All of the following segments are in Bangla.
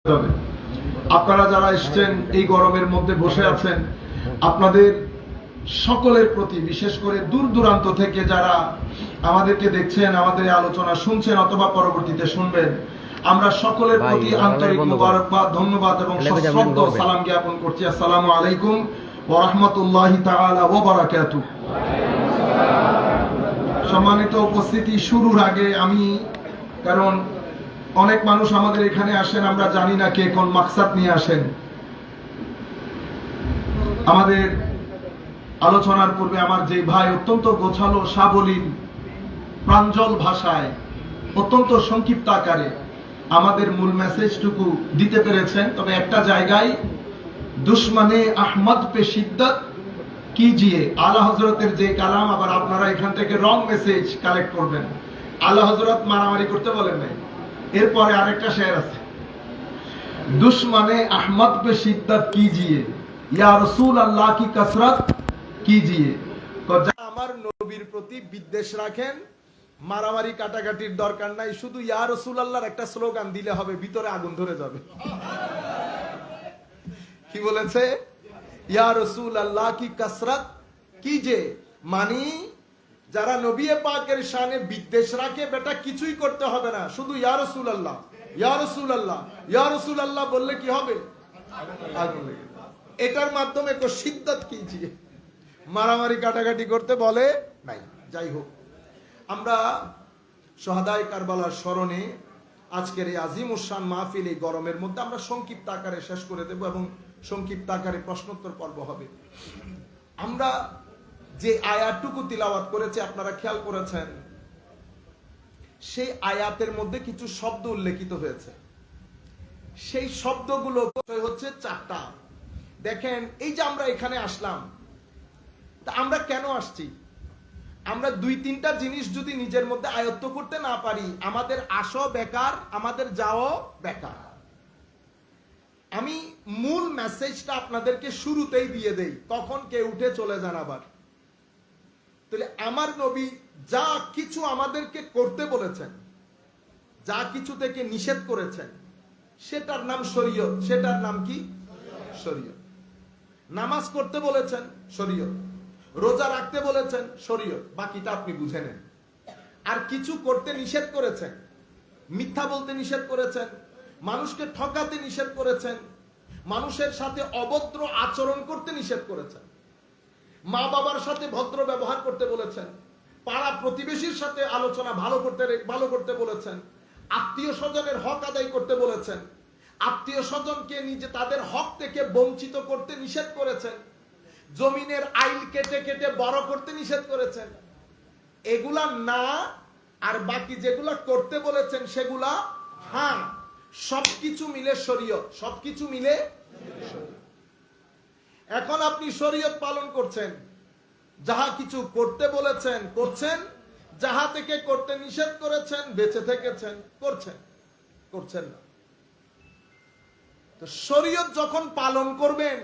আপনারা যারা এসেছেন এই গরমের মধ্যে বসে আছেন, আপনাদের সকলের প্রতি, বিশেষ করে দূর দূরান্ত থেকে যারা আমাদেরকে দেখছেন, আমাদের আলোচনা শুনছেন অথবা পরবর্তীতে শুনবেন, আমরা সকলের প্রতি আন্তরিক মুবারকবাদ, ধন্যবাদ এবং সশ্রদ্ধ সালাম জ্ঞাপন করছি। আসসালামু আলাইকুম ওয়া রাহমাতুল্লাহি তাআলা ওয়া বারাকাতুহু। সম্মানিত উপস্থিতি, শুরুর আগে আমি, কারণ অনেক মানুষ আমাদের এখানে আসেন, আমরা জানি না কে কোন মাকসাদ নিয়ে আসেন। আমাদের আলোচনার পূর্বে আমার যে ভাই অত্যন্ত গোছালো, সাবলীল, প্রাঞ্জল ভাষায়, অত্যন্ত সংক্ষিপ্ত আকারে আমাদের মূল মেসেজটুকু দিতে পেরেছেন। তবে একটা জায়গায় দুশ্মনে আহমদ পে শিদ্দত কিজিয়ে, আলা হযরতের যে কালাম, আবার আপনারা এখান থেকে রং মেসেজ কালেক্ট করবেন। আলা হযরত মারামারি করতে বলেন নাই। এরপরে আরেকটা শের আছে, দুশ্মনে আহমদ পে শিদ্দত কিজিয়ে, ইয়া রাসূল আল্লাহ কি কসরত কিজিয়ে। আমার নবীর প্রতি বিদ্বেষ রাখেন, মারামারি কাটাকাটির দরকার নাই, শুধু ইয়া রাসূল আল্লাহর একটা স্লোগান দিলে হবে, ভিতরে আগুন ধরে যাবে। কি বলেছে? ইয়া রাসূল আল্লাহ কি কসরত কিজিয়ে, মানে যারা নবী পাকের শানে বিদ্বেষ রাখে, বেটা কিছুই করতে হবে না, শুধু ইয়া রাসূলুল্লাহ, ইয়া রাসূলুল্লাহ, ইয়া রাসূলুল্লাহ বললে কি হবে? আগুন লেগে যাবে। এটার মাধ্যমে তো শিদ্দত কিজিয়ে, মারামারি কাটাকাটি করতে বলে নাই। যাই হোক, আমরা শহাদায়ে কারবালার স্মরণে আজকের এই আজিমুশ-শান মাহফিল এই গরমের মধ্যে আমরা সংক্ষিপ্ত আকারে শেষ করে দেব এবং সংক্ষিপ্ত আকারে প্রশ্নোত্তর পর্ব হবে। আমরা যে আয়াতটুকু তিলাওয়াত করেছে, আপনারা খেয়াল করেছেন, সেই আয়াতের মধ্যে কিছু শব্দ উল্লেখিত হয়েছে। সেই শব্দগুলো হচ্ছে চারটা। দেখেন, এই যে আমরা এখানে আসলাম, তা আমরা কেন আসছি? আমরা দুই তিনটা জিনিস যদি নিজের মধ্যে আয়ত্ত করতে না পারি, আমাদের আসো বেকার, আমাদের যাও বেকার। আমি মূল মেসেজটা আপনাদেরকে শুরুতেই দিয়ে দেই, তখন কে উঠে চলে যান আবার। তাহলে আমার নবী যা কিছু আমাদেরকে করতে বলেছেন, যা কিছু থেকে নিষেধ করেছেন, সেটার নাম শরীয়ত। সেটার নাম কি? শরীয়ত। নামাজ করতে বলেছেন, শরীয়ত। রোজা রাখতে বলেছেন, শরীয়ত। বাকিটা আপনি বুঝে নেন। আর কিছু করতে নিষেধ করেছেন, মিথ্যা বলতে নিষেধ করেছেন, মানুষকে ঠকাতে নিষেধ করেছেন, মানুষের সাথে অভদ্র আচরণ করতে নিষেধ করেছেন, মা বাবার সাথে ভদ্র ব্যবহার করতে বলেছেন, পাড়া প্রতিবেশীর সাথে আলোচনা ভালো করতে বলেছেন, আত্মীয় স্বজনের হক আদায় করতে বলেছেন, আত্মীয় স্বজনকে নিজে তাদের হক থেকে বঞ্চিত করতে নিষেধ করেছেন, জমিনের আইল কেটে কেটে বড় করতে নিষেধ করেছেন। এগুলা না, আর বাকি যেগুলা করতে বলেছেন সেগুলা হ্যাঁ, সবকিছু মিলে শরীয়ত। সবকিছু মিলে শরীয়ত। এখন আপনি শরীয়ত পালন করছেন, যাহা কিছু করতে বলেছেন করছেন, যাহা থেকে করতে নিষেধ করেছেন বেঁচে থেকেছেন, করছেন না। তো শরীয়ত যখন পালন করবেন,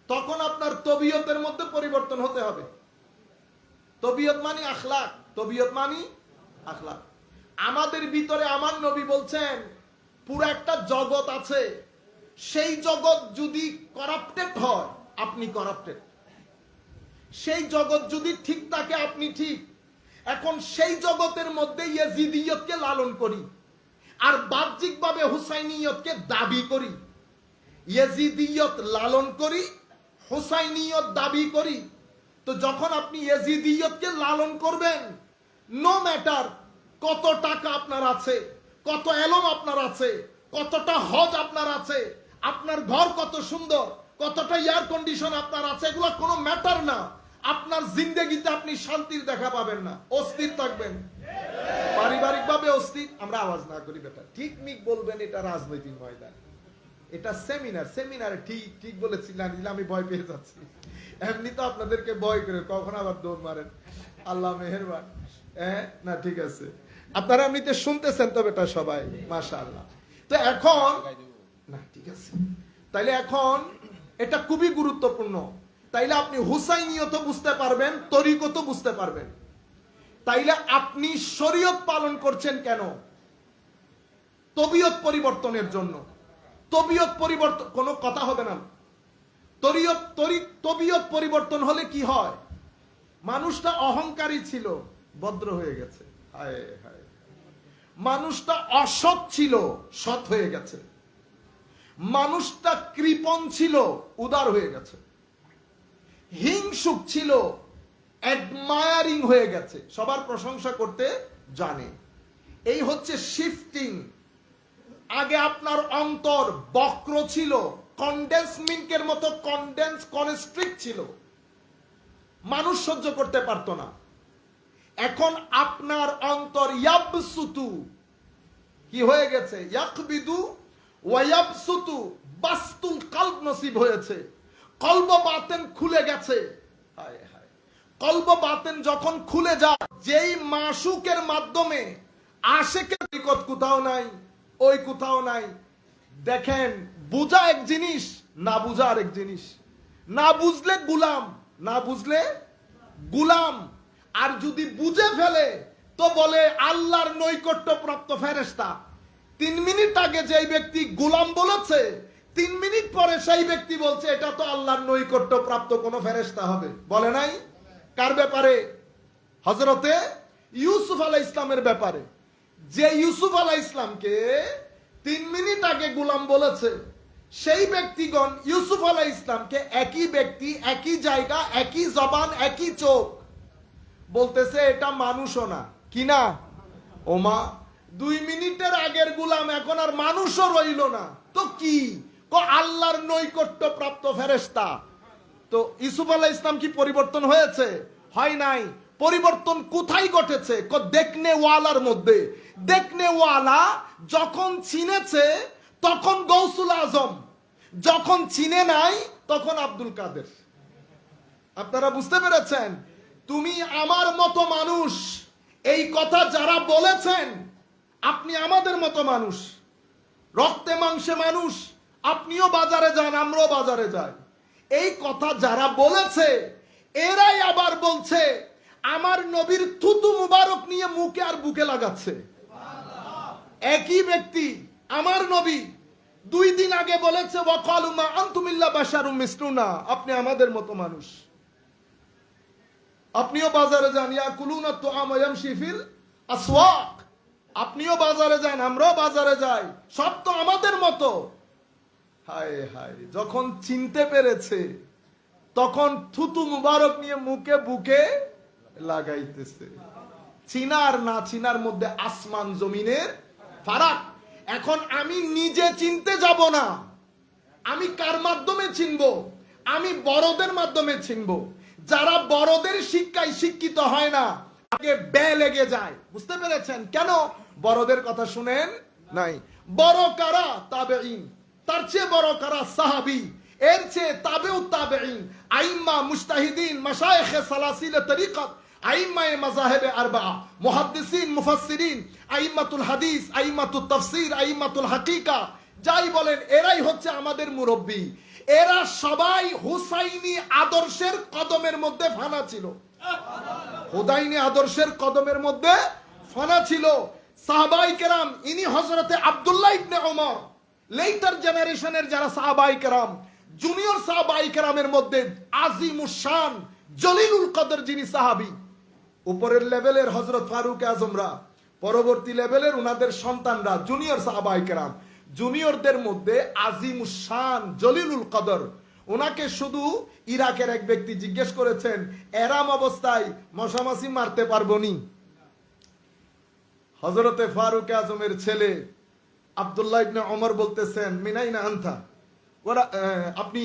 তখন আপনার তবিয়তের মধ্যে পরিবর্তন হতে হবে। তবিয়ত মানে আখলাক, তবিয়ত মানে আখলাক। আমাদের ভিতরে আমার নবী বলছেন, পুরো একটা জগৎ আছে, সেই জগৎ যদি করাপ্টেড হয়, আপনি করাপ্টেড। সেই জগৎ যদি ঠিক থাকে, আপনি ঠিক। এখন সেই জগতের মধ্যে ইয়াজিদিয়তকে লালন করি, আর বাহ্যিকভাবে হুসাইনিয়তকে দাবি করি। ইয়াজিদিয়ত লালন করি, হুসাইনিয়ত দাবি করি। তো যখন আপনি ইয়াজিদিয়তকে লালন করবেন, নো ম্যাটার কত টাকা আপনার আছে, কত এলম আপনার আছে, কতটা হজ আপনার আছে, আপনার ঘর কত সুন্দর, কতটা এয়ার কন্ডিশন আপনার আছে, এগুলো কোনো ম্যাটার না। আপনার জিন্দেগিতে আপনি শান্তির দেখা পাবেন না, অস্থির থাকবেন, পারিবারিক ভাবে অস্থির। আমরা আওয়াজ না করি বেটা, ঠিক মিক বলবেন, এটা রাজনৈতিক ময়দান, এটা সেমিনার। সেমিনারে ঠিক ঠিক বলেছি না, আমি ভয় পেয়ে যাচ্ছি। এমনি তো আপনাদেরকে ভয় করে, কখন আবার দৌড় মারেন, আল্লাহ মেহেরবান। না ঠিক আছে, আপনারা এমনিতে শুনতেছেন তো বেটা সবাই, মাশাআল্লাহ। তো এখন না ঠিক আছে, তাইলে এখন এটা খুবই গুরুত্বপূর্ণ। তাইলে আপনি হুসাইনিয়ত বুঝতে পারবেন, তরিকত বুঝতে পারবেন। তাইলে আপনি শরীয়ত পালন করছেন কেন? তবিয়ত পরিবর্তনের জন্য। তবিয়ত পরিবর্তন, কোনো কথা হবে না। তবিয়ত পরিবর্তন হলে কি হয়? মানুষটা অহংকারী ছিল, ভদ্র হয়ে গেছে। হায় হায়। মানুষটা অসৎ ছিল, সৎ হয়ে গেছে। মানুষটা কৃপণ ছিল, উদার হয়ে গেছে। হিংসুক ছিল, অ্যাডমায়ারিং হয়ে গেছে, সবার প্রশংসা করতে জানে। এই হচ্ছে শিফটিং। আগে আপনার অন্তর বক্র ছিল, কনডেন্স মিল্কের মতো কনস্ট্রিক্ট ছিল, মানুষ সহ্য করতে পারতো না। এখন আপনার অন্তর ইয়াবসুতু, কি হয়ে গেছে? ইয়াকবিদু ওয়া ইয়াবসুতু, বাস্তুল কলব নসিব হয়েছে। কলব বাতেন খুলে গেছে। হায় হায়। কলব বাতেন যখন খুলে যায়, যেই মাশুকের মাধ্যমে আশেকের নিকট কোথাও নাই, ওই কোথাও নাই। দেখেন, বুঝা এক জিনিস, না বুঝা আরেক জিনিস। না বুঝলে গুলাম, না বুঝলে গুলাম। আর যদি বুঝে ফেলে তো বলে আল্লাহর নৈকট্য প্রাপ্ত ফেরেশতা। 3 মিনিট আগে যেই ব্যক্তি গোলাম বলেছে, 3 মিনিট পরে সেই ব্যক্তি বলছে এটা তো আল্লাহর নৈকট্য প্রাপ্ত কোন ফেরেশতা হবে। বলে নাই? কার ব্যাপারে? হযরতে ইউসুফ আলাইহিস ইসলামের ব্যাপারে। যে ইউসুফ আলাইহিস ইসলামকে 3 মিনিট আগে গোলাম বলেছে, সেই ব্যক্তিগণ ইউসুফ আলাইহিস ইসলামকে, একই ব্যক্তি, একই জায়গা, একই জবান, একই চোখ, বলতেছে এটা মানুষও না। কি না? ওমা, 2 মিনিটের আগের গোলাম এখন আর মানুষও রইল না, তো কি? আল্লাহর নৈকট্য প্রাপ্ত ফেরেশতা। তো ইউসুফ আলাইহিস ইসলাম কি পরিবর্তন হয়েছে? হয় নাই। পরিবর্তন কোথায় ঘটেছে? দেখনে ওয়ালার মধ্যে। দেখনে ওয়ালা যখন চিনেছে তখন গৌসুল আজম, যখন চিনে নাই তখন আব্দুল কাদের। আপনারা বুঝতে পেরেছেন? তুমি আমার মতো মানুষ, এই কথা যারা বলেছেন, আপনি আমাদের মতো মানুষ, রক্তে মাংসে মানুষ, আপনিও বাজারে যান, আমরাও বাজারে যাই। এই কথা যারা বলেছে, এরাই আবার বলছে আমার নবীর থুতু মুবারক নিয়ে মুখে আর বুকে লাগাচ্ছে। একই ব্যক্তি, আমার নবী 2 দিন আগে বলেছে ওয়াকালু মা আনতুম ইল্লা বাশারুম মিসলুনা, আপনি আমাদের মতো মানুষ। আপনিও বাজারে যান, ইয়াকুলুনা তুআম ওয়া ইয়ামশি ফিল আসওয়াক, আপনিও বাজারে যান, আমরাও বাজারে যাই, সব তো আমাদের মতো। হায় হায়। যখন চিনতে পেরেছে তখন থুতু মুবারক নিয়ে মুখে বুকে লাগাইতেছে। চিনার না চিনার মধ্যে আসমান জমিনের ফারাক। এখন আমি নিজে চিনতে যাব না, আমি কার মাধ্যমে চিনব? আমি বড়দের মাধ্যমে চিনব। যারা বড়দের শিক্ষায় শিক্ষিত হয় না, আগে বে লেগে যায়। বুঝতে পেরেছেন? কেন? বড়দের কথা শুনেন নাই। বড় কারা? তাবেঈন। তার চেয়ে বড় কারা? সাহাবী। এর চেয়ে তাবেউ তাবেঈন, আইম্মা, মুজতাহিদিন, মাশায়েখে সালাসিলে তরিকত, আইম্মায়ে মাযাহিবে আরবাআ, মুহাদ্দিসিন, মুফাসসিরিন, আইম্মাতুল হাদিস, আইম্মাতুত তাফসীর, আইম্মাতুল হাকিকা, যাই বলেন, এরাই হচ্ছে আমাদের মুরব্বী। এরা সবাই হুসাইনি আদর্শের কদমের মধ্যে ফানা ছিল। হুদাইনি আদর্শের কদমের মধ্যে ফানা ছিল। সাহাবায়ে কেরাম, ইনি হযরতে আব্দুল্লাহ ইবনে ওমর, লেটার জেনারেশনের যারা সাহাবায়ে কেরাম, জুনিয়র সাহাবায়ে কেরামের মধ্যে আজিমুশ শান, জলিলুল কদর যিনি সাহাবী, উপরের লেভেলের হযরত ফারুক আজমরা, পরবর্তী লেভেলের উনাদের সন্তানরা জুনিয়র সাহাবায়ে কেরাম। জুনিয়রদের মধ্যে আজিমুশ শান, জলিলুল কদর, ওনাকে শুধু ইরাকের এক ব্যক্তি জিজ্ঞেস করেছেন, এরাম অবস্থায় মশামাছি মারতে পারবো নি? হযরতে ফারুক আজমের ছেলে আব্দুল্লাহ ইবনে ওমর বলতেছেন, মিনাইনা আনতা, ওরা আপনি,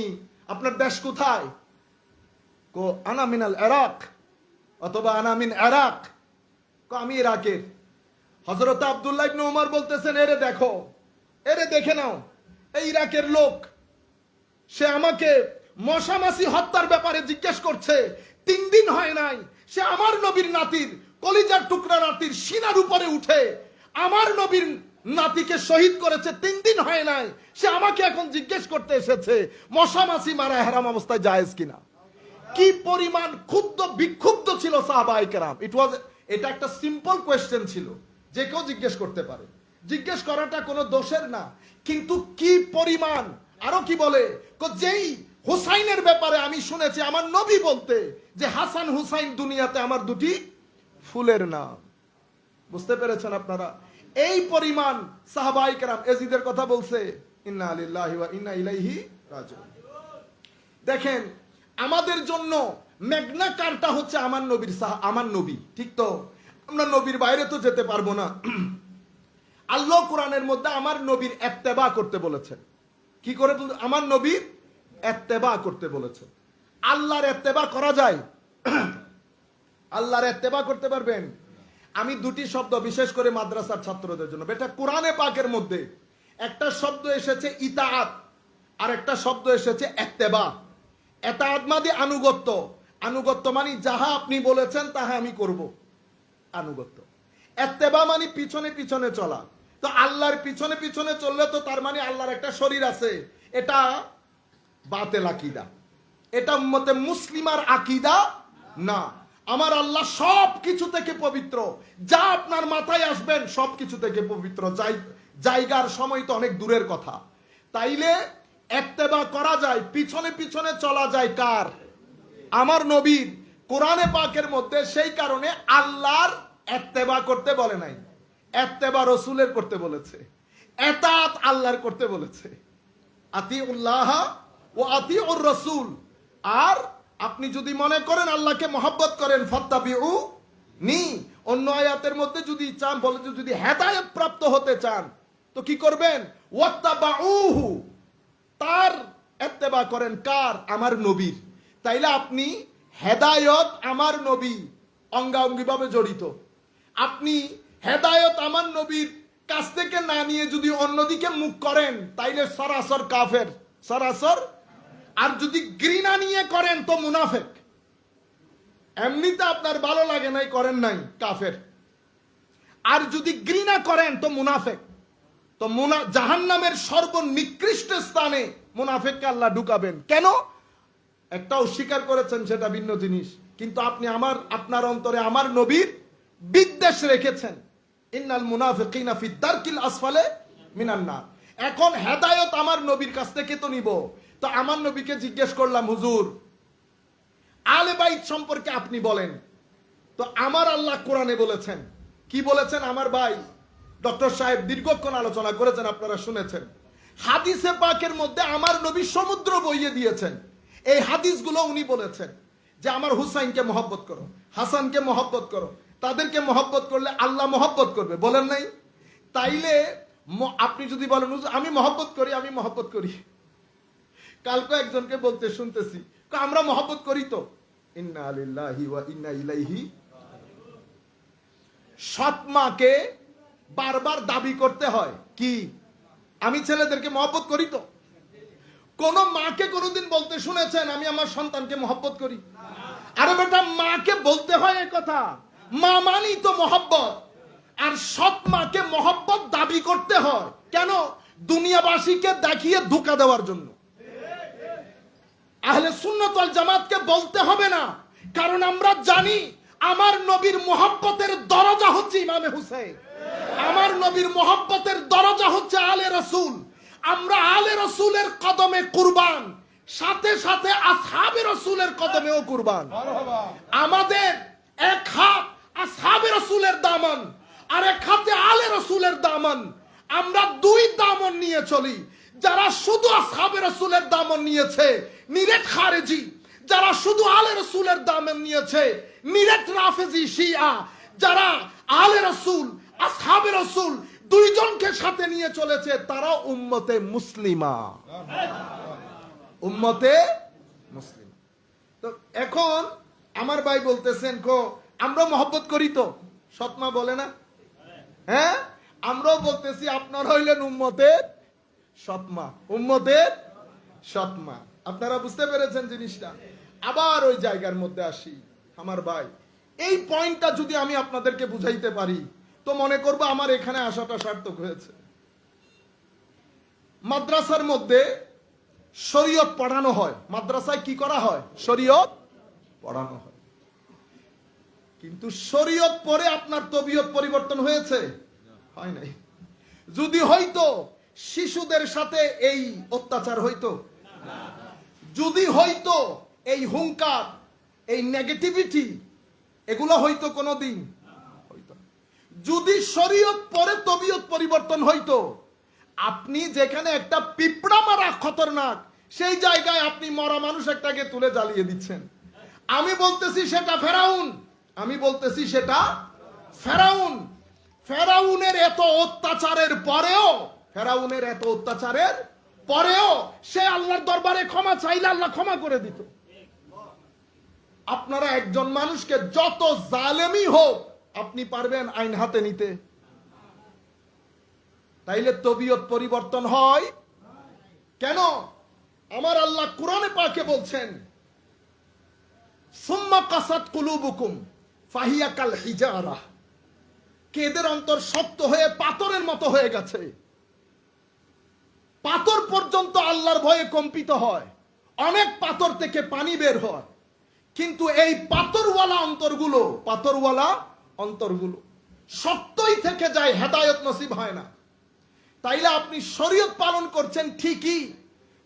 আপনার দেশ কোথায়? কো আনা মিনাল ইরাক, অথবা আনা মিন ইরাক, কো আমি ইরাকের। হযরত আব্দুল্লাহ ইবনে ওমর বলতেছেন, এরে দেখো, এরে দেখে নাও, এই ইরাকের লোক, সে আমাকে মশামাছি হত্যার ব্যাপারে জিজ্ঞেস করছে। 3 দিন হয় নাই, সে আমার নবীর নাতির, কলিজার টুকরা নাতির সিনার উপরে উঠে আমার নবীর নাতিকে শহীদ করেছে। 3 দিন হয় নাই, সে আমাকে এখন জিজ্ঞেস করতে এসেছে মশামাছি মারা হারাম অবস্থায় জায়েজ কিনা। কি পরিমাণ ক্ষুব্ধ বিক্ষুব্ধ ছিল সাহাবায়ে কেরাম। এটা একটা সিম্পল কোয়েশ্চেন ছিল, যে কেউ জিজ্ঞেস করতে পারে। জিজ্ঞেস করাটা কোনো দোষের না, কিন্তু কি পরিমাণ। আরো কি বলে, যেই হুসাইনের ব্যাপারে আমি শুনেছি আমার নবী বলতে যে হাসান হুসাইন দুনিয়াতে আমার দুটি ফুলের নাম। বুঝতে পেরেছেন আপনারা? এই পরিমাণ সাহাবায়ে কেরাম এজিদের কথা বলছে, ইন্না লিল্লাহি ওয়া ইন্না ইলাইহি রাজিউন। দেখেন, আমাদের জন্য ম্যাগনা কার্টা হচ্ছে আমার নবী, ঠিক তো? আমরা নবীর বাইরে তো যেতে পারবো না। আল্লাহ কোরআনের মধ্যে আমার নবীর ইত্তেবা করতে বলেছেন। কি করে? আমার নবীর ইত্তেবা করতে বলেছেন। আল্লাহর ইত্তেবা করা যায়? আল্লাহর ইত্তেবা করতে পারবেন? আমি দুটি শব্দ বিশেষ করে মাদ্রাসার ছাত্রদের জন্য, বেটা, কোরআনে পাকের মধ্যে একটা শব্দ এসেছে ইতাআত, আর একটা শব্দ এসেছে ইত্তেবা। ইতাআত মানে আনুগত্য, আনুগত্য মানে যাহা আপনি বলেছেন তাহা আমি করব, আনুগত্য। ইত্তেবা মানে পিছনে পিছনে চলা। তো আল্লাহর পিছনে পিছনে চললে তো তার মানে আল্লাহর একটা শরীর আছে, এটা বাতিল আকীদা, এটা উম্মতে মুসলিমার আকীদা না। আমার আল্লাহ সব কিছু থেকে পবিত্র, যা আপনার মাথায় আসবেন সব কিছু থেকে পবিত্র। জায়গার সময় তো অনেক দূরের কথা। তাইলে ইত্তেবা করা যায়, পিছনে পিছনে চলা যায় কার? আমার নবীর। কোরআনে পাকের মধ্যে সেই কারণে আল্লাহর ইত্তেবা করতে বলে নাই, ইত্তেবা রাসূলের করতে বলেছে, ইতাআত আল্লাহর করতে বলেছে। আতিউল্লাহ ওয়া আতিউর রাসূল। আর আপনি যদি মনে করেন আল্লাহকে মহব্বত করেন, ফাত্তাবিউ নি, অন্য আয়াতের মধ্যে যদি চান, বলে যদি হেদায়েত প্রাপ্ত হতে চান তো কি করবেন? ওয়াত্তাবাউহু, তার ইত্তেবা করেন। কার? আমার নবীর। তাইলে আপনি হেদায়েত আমার নবী অঙ্গাঙ্গিভাবে জড়িত। আপনি হেদায়েত আমার নবীর কাছ থেকে না নিয়ে যদি অন্যদিকে মুখ করেন তাইলে সরাসর কাফের, সরাসর। আর যদি ঘৃণা নিয়ে করেন তো মুনাফিক। এমনিতে আপনার ভালো লাগে নাই, করেন নাই, কাফের। আর যদি ঘৃণা করেন তো মুনাফিক। তো জাহান্নামের সর্বনিকৃষ্ট স্থানে মুনাফিককে আল্লাহ ঢুকাবেন। কেন? একটা অস্বীকার করেছেন, সেটা ভিন্ন জিনিস, কিন্তু আপনি আপনার অন্তরে আমার নবীর বিদ্বেষ রেখেছেন। ইন্নাল মুনাফিকিনা ফি দারকিল আসফালে মিনান নার। এখন হেদায়েত আমার নবীর কাছ থেকে তো নিব। তো আমার নবীকে জিজ্ঞেস করলাম, হুজুর আলে বাইত সম্পর্কে আপনি বলেন। তো আমার আল্লাহ কোরআনে বলেছেন, কি বলেছেন? আমার ভাই ডক্টর সাহেব দীর্ঘক্ষণ আলোচনা করেছেন, আপনারা শুনেছেন। হাদিসে পাকের মধ্যে আমার নবী সমুদ্র বইয়ে দিয়েছেন। এই হাদিসগুলো উনি বলেছেন যে আমার হুসাইনকে মহব্বত করো, হাসানকে মহব্বত করো, তাদেরকে মহব্বত করলে আল্লাহ মহব্বত করবে, বলেন নাই? তাইলে আপনি যদি বলেন আমি মহব্বত করি, আমি মহব্বত করি, কালকে একজনকে বলতে শুনতেছি আমরা মহব্বত করি, তো ইন্না লিল্লাহি ওয়া ইন্না ইলাইহি। সৎ মাকে বারবার দাবি করতে হয় কি আমি ছেলেদেরকে মহব্বত করি? তো কোন মাকে কোনদিন বলতে শুনেছেন আমি আমার সন্তানকে মহব্বত করি? আরে বেটা, মাকে বলতে হয় এই কথা, মা মানি তো মহব্বত। আর সৎ মাকে মহব্বত দাবি করতে হয় কেন? দুনিয়াবাসীকে দেখিয়ে ধোঁকা দেওয়ার জন্য। আহলে সুন্নাত ওয়াল জামাতকে বলতে হবে না, কারণ আমরা জানি আমার নবীর মহব্বতের দরজা হচ্ছে ইমামে হুসাইন, আমার নবীর মহব্বতের দরজা হচ্ছে আলে রাসূল। আমরা আলে রাসূলের কদমে কুরবান, সাথে সাথে আসহাবে রাসূলের কদমেও কুরবান। আমাদের এক হাত আসহাবে রাসূলের দামন, আর এক হাতে আলে রাসূলের দামন। আমরা দুই দামন নিয়ে চলি। যারা শুধু আসহাবে রাসূলের দামন নিয়েছে নিরেট খারেজি, যারা শুধু আলে রাসূলের দামন নিয়েছে নিরেট রাফেজি শিয়া। যারা আলে রাসূল আসহাবে রাসূল দুইজনকে সাথে নিয়ে চলেছে তারা উম্মতে মুসলিমা, উম্মতে মুসলিম। তো এখন আমার ভাই বলতেছেন আমরা মহব্বত করি, তো সৎমা বলে না? হ্যাঁ, আমরাও বলতেছি আপনারা হইলেন উম্মতের সৎমা, উম্মতের সৎমা। আপনারা বুঝতে পেরেছেন জিনিসটা? আবার ওই জায়গার মধ্যে আসি আমার ভাই, এই পয়েন্টটা যদি আমি আপনাদেরকে বুঝাইতে পারি তো মনে করবো আমার এখানে আসাটা সার্থক হয়েছে। মাদ্রাসার মধ্যে শরীয়ত পড়ানো হয়, মাদ্রাসায় কি করা হয়? শরীয়ত পড়ানো হয়। কিন্তু শরীয়ত পড়ে আপনার তবিয়ত পরিবর্তন হয়েছে? হয় নাই। যদি হইতো শিশুদের সাথে এই অত্যাচার হইতো? যদি হইতো এই হুঙ্কার, এই নেগেটিভিটি, এগুলো হইতো কোনোদিন? হইতো। যদি শরীয়ত পরে তবিয়ত পরিবর্তন হইতো, আপনি যেখানে একটা পিঁপড়া মারা খতরনাক, সেই জায়গায় আপনি মরা মানুষ একটাকে তুলে জ্বালিয়ে দিচ্ছেন। আমি বলতেছি সেটা ফেরাউন, আমি বলতেছি সেটা ফেরাউন। ফেরাউনের এত অত্যাচারের পরেও, ফেরাউনের এত অত্যাচারের পরেও সে আল্লাহর দরবারে ক্ষমা চাইলে আল্লাহ ক্ষমা করে দিত। আপনারা একজন মানুষকে যত জালেমি হোক আপনি পারবেন আইন হাতে নিতে? তাইলে তবিয়ত পরিবর্তন হয় কেন? আমার আল্লাহ কোরআনে পাকে বলছেন, সুম্মা কাসাত কুলুবুকুম ফাহিয়া কাল হিজারা, এদের অন্তর শক্ত হয়ে পাথরের মতো হয়ে গেছে। পাথর পর্যন্ত আল্লাহর ভয়ে কম্পিত হয়, অনেক পাথর থেকে পানি বের হয়, কিন্তু এই পাথরওয়ালা অন্তরগুলো শক্তই থেকে যায়, হেদায়েত নসিব হয় না। তাইলে আপনি শরীয়ত পালন করছেন ঠিকই,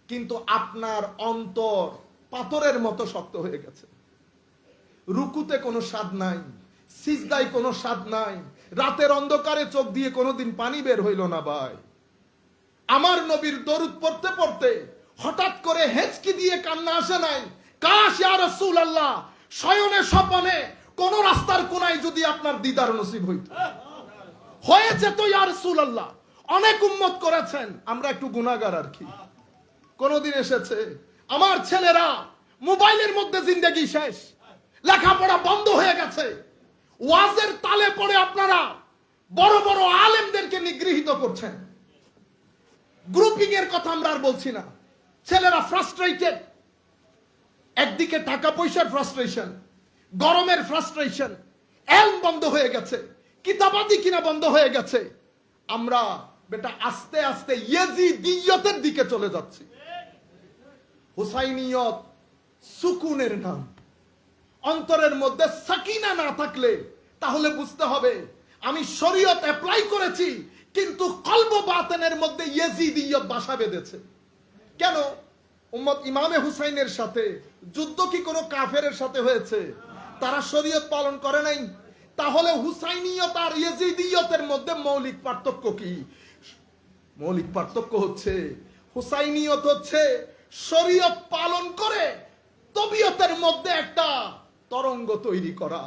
কিন্তু আপনার অন্তর পাথরের মতো শক্ত হয়ে গেছে। রুকুতে কোনো স্বাদ নাই, সিজদায় কোনো স্বাদ নাই, রাতের অন্ধকারে চোখ দিয়ে কোনোদিন পানি বের হইল না। ভাই, আমার নবীর দরুদ পড়তে পড়তে হঠাৎ করে হেঁচকি দিয়ে কান্না আসে নাই? কাশ ইয়া রাসূলুল্লাহ, শয়নে স্বপনে কোন রাস্তার কোনায় যদি আপনার দিদার নসিব হইতো। হয়েছে তো ইয়া রাসূলুল্লাহ, অনেক উম্মত করেছেন, আমরা একটু গুনাহগার আর কি। কোনদিন এসেছে আমার ছেলেরা মোবাইলের মধ্যে জিন্দেগি শেষ, লেখাপড়া বন্ধ হয়ে গেছে, ওয়াজের তালে পড়ে আপনারা বড় বড় আলেমদেরকে নিগৃহীত করছেন। গ্রুপিং এর কথা আমরা আর বলছি না। ছেলেরা ফ্রাস্ট্রেটেড, একদিকে টাকা পয়সার ফ্রাস্ট্রেশন, গরমের ফ্রাস্ট্রেশন, এলম বন্ধ হয়ে গেছে, কিতাবাদি কিনা বন্ধ হয়ে গেছে। আমরা বেটা আস্তে আস্তে ইয়েজিদিয়তের দিকে চলে যাচ্ছি। হুসাইনিয়ত সুকুনের নাম। অন্তরের মধ্যে সাকিনা না থাকলে তাহলে বুঝতে হবে আমি শরীয়ত অ্যাপ্লাই করেছি, কিন্তু কলব বাতেনের মধ্যে ইয়েজিদিয়ত বাসা বেঁধেছে। কেন? উম্মত ইমামে হুসাইনের সাথে যুদ্ধ কি কোনো কাফেরের সাথে হয়েছে? তারা শরীয়ত পালন করে নাই। তাহলে হুসাইনিয়ত আর ইয়েজিদিয়তের মধ্যে মৌলিক পার্থক্য কি? মৌলিক পার্থক্য হচ্ছে হুসাইনিয়ত হচ্ছে শরীয়ত পালন করে তবিয়তের মধ্যে একটা তরঙ্গ তৈরি করা,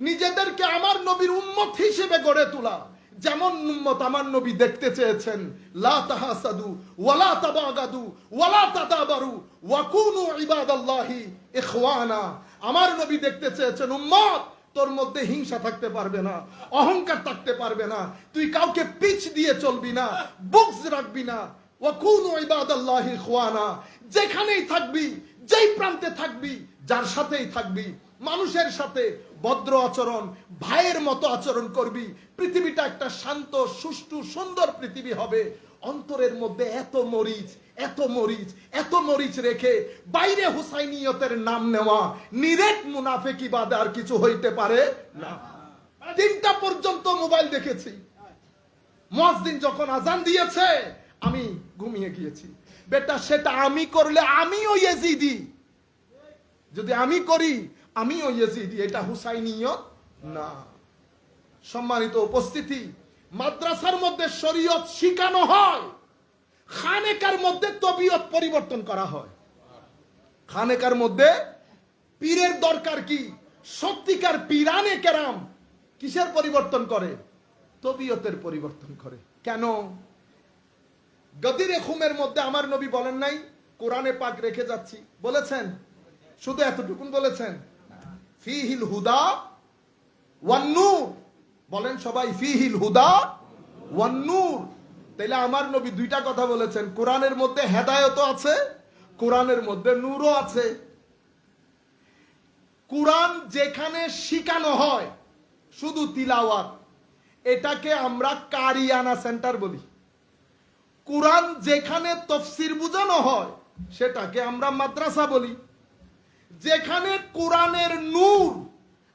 নিজেদেরকে আমার নবীর উম্মত হিসেবে গড়ে তোলা। যেমন উম্মত আমার নবী দেখতে চেয়েছেন, লা তাহাসাদু ওয়ালা তাবাগাদু ওয়ালা তাদাবারু ওয়া কুনু ইবাদাল্লাহি ইখওয়ানা। আমার নবী দেখতে চেয়েছেন উম্মত তোর মধ্যে হিংসা থাকতে পারবে না, অহংকার থাকতে পারবে না, তুই কাউকে পিছ দিয়ে চলবি না, বুকস রাখবি না। ওয়া কুনু ইবাদাল্লাহি ইখওয়ানা, যেখানেই থাকবি, যেই প্রান্তে থাকবি, যার সাথেই থাকবি, মানুষের সাথে ভদ্র আচরণ, ভাইয়ের মতো আচরণ করবি। পৃথিবীটা একটা শান্ত, সুষ্ঠু, সুন্দর পৃথিবী হবে। অন্তরের মধ্যে এত মরিচ রেখে বাইরে হুসাইনিয়তের নাম নেওয়া নিরেট মুনাফিকি বাদে আর কিছু হইতে পারে না। 3টা পর্যন্ত মোবাইল দেখেছি। মুয়াজ্জিন যখন আজান দিয়েছে আমি ঘুমিয়ে গিয়েছি। বেটা সেটা আমি করলে আমিও ইয়েজিদি, যদি আমি করি আমিও ইয়েজিদি, এটা হুসাইনিয়ত না। সম্মানিত উপস্থিতি, মাদ্রাসার মধ্যে শরীয়ত শিখানো হয়, খানেকার মধ্যে তবিয়ত পরিবর্তন করা হয়। খানেকার মধ্যে পীরের দরকার কি? সত্যিকার পীরানে কেরাম কিসের পরিবর্তন করে? তবিয়তের পরিবর্তন করে। কেন? গদিরে খুমের মধ্যে আমার নবী বলেন নাই কোরআনে পাক রেখে যাচ্ছি? বলেছেন? শুধু এতটুকুন বলেছেন, ফিহিল হুদা ওয়ান নূর। বলেন সবাই, ফিহিল হুদা ওয়ান নূর। তাইলে আমার নবী 2টা কথা বলেছেন, কোরআনের মধ্যে হেদায়েত আছে, কোরআনের মধ্যে নূরও আছে। কোরআন যেখানে শিখানো হয় শুধু তিলাওয়াত, এটাকে আমরা কারিয়ানা সেন্টার বলি। কোরআন যেখানে তাফসীর বোঝানো হয় সেটাকে আমরা মাদ্রাসা বলি। যেখানে কোরআনের নূর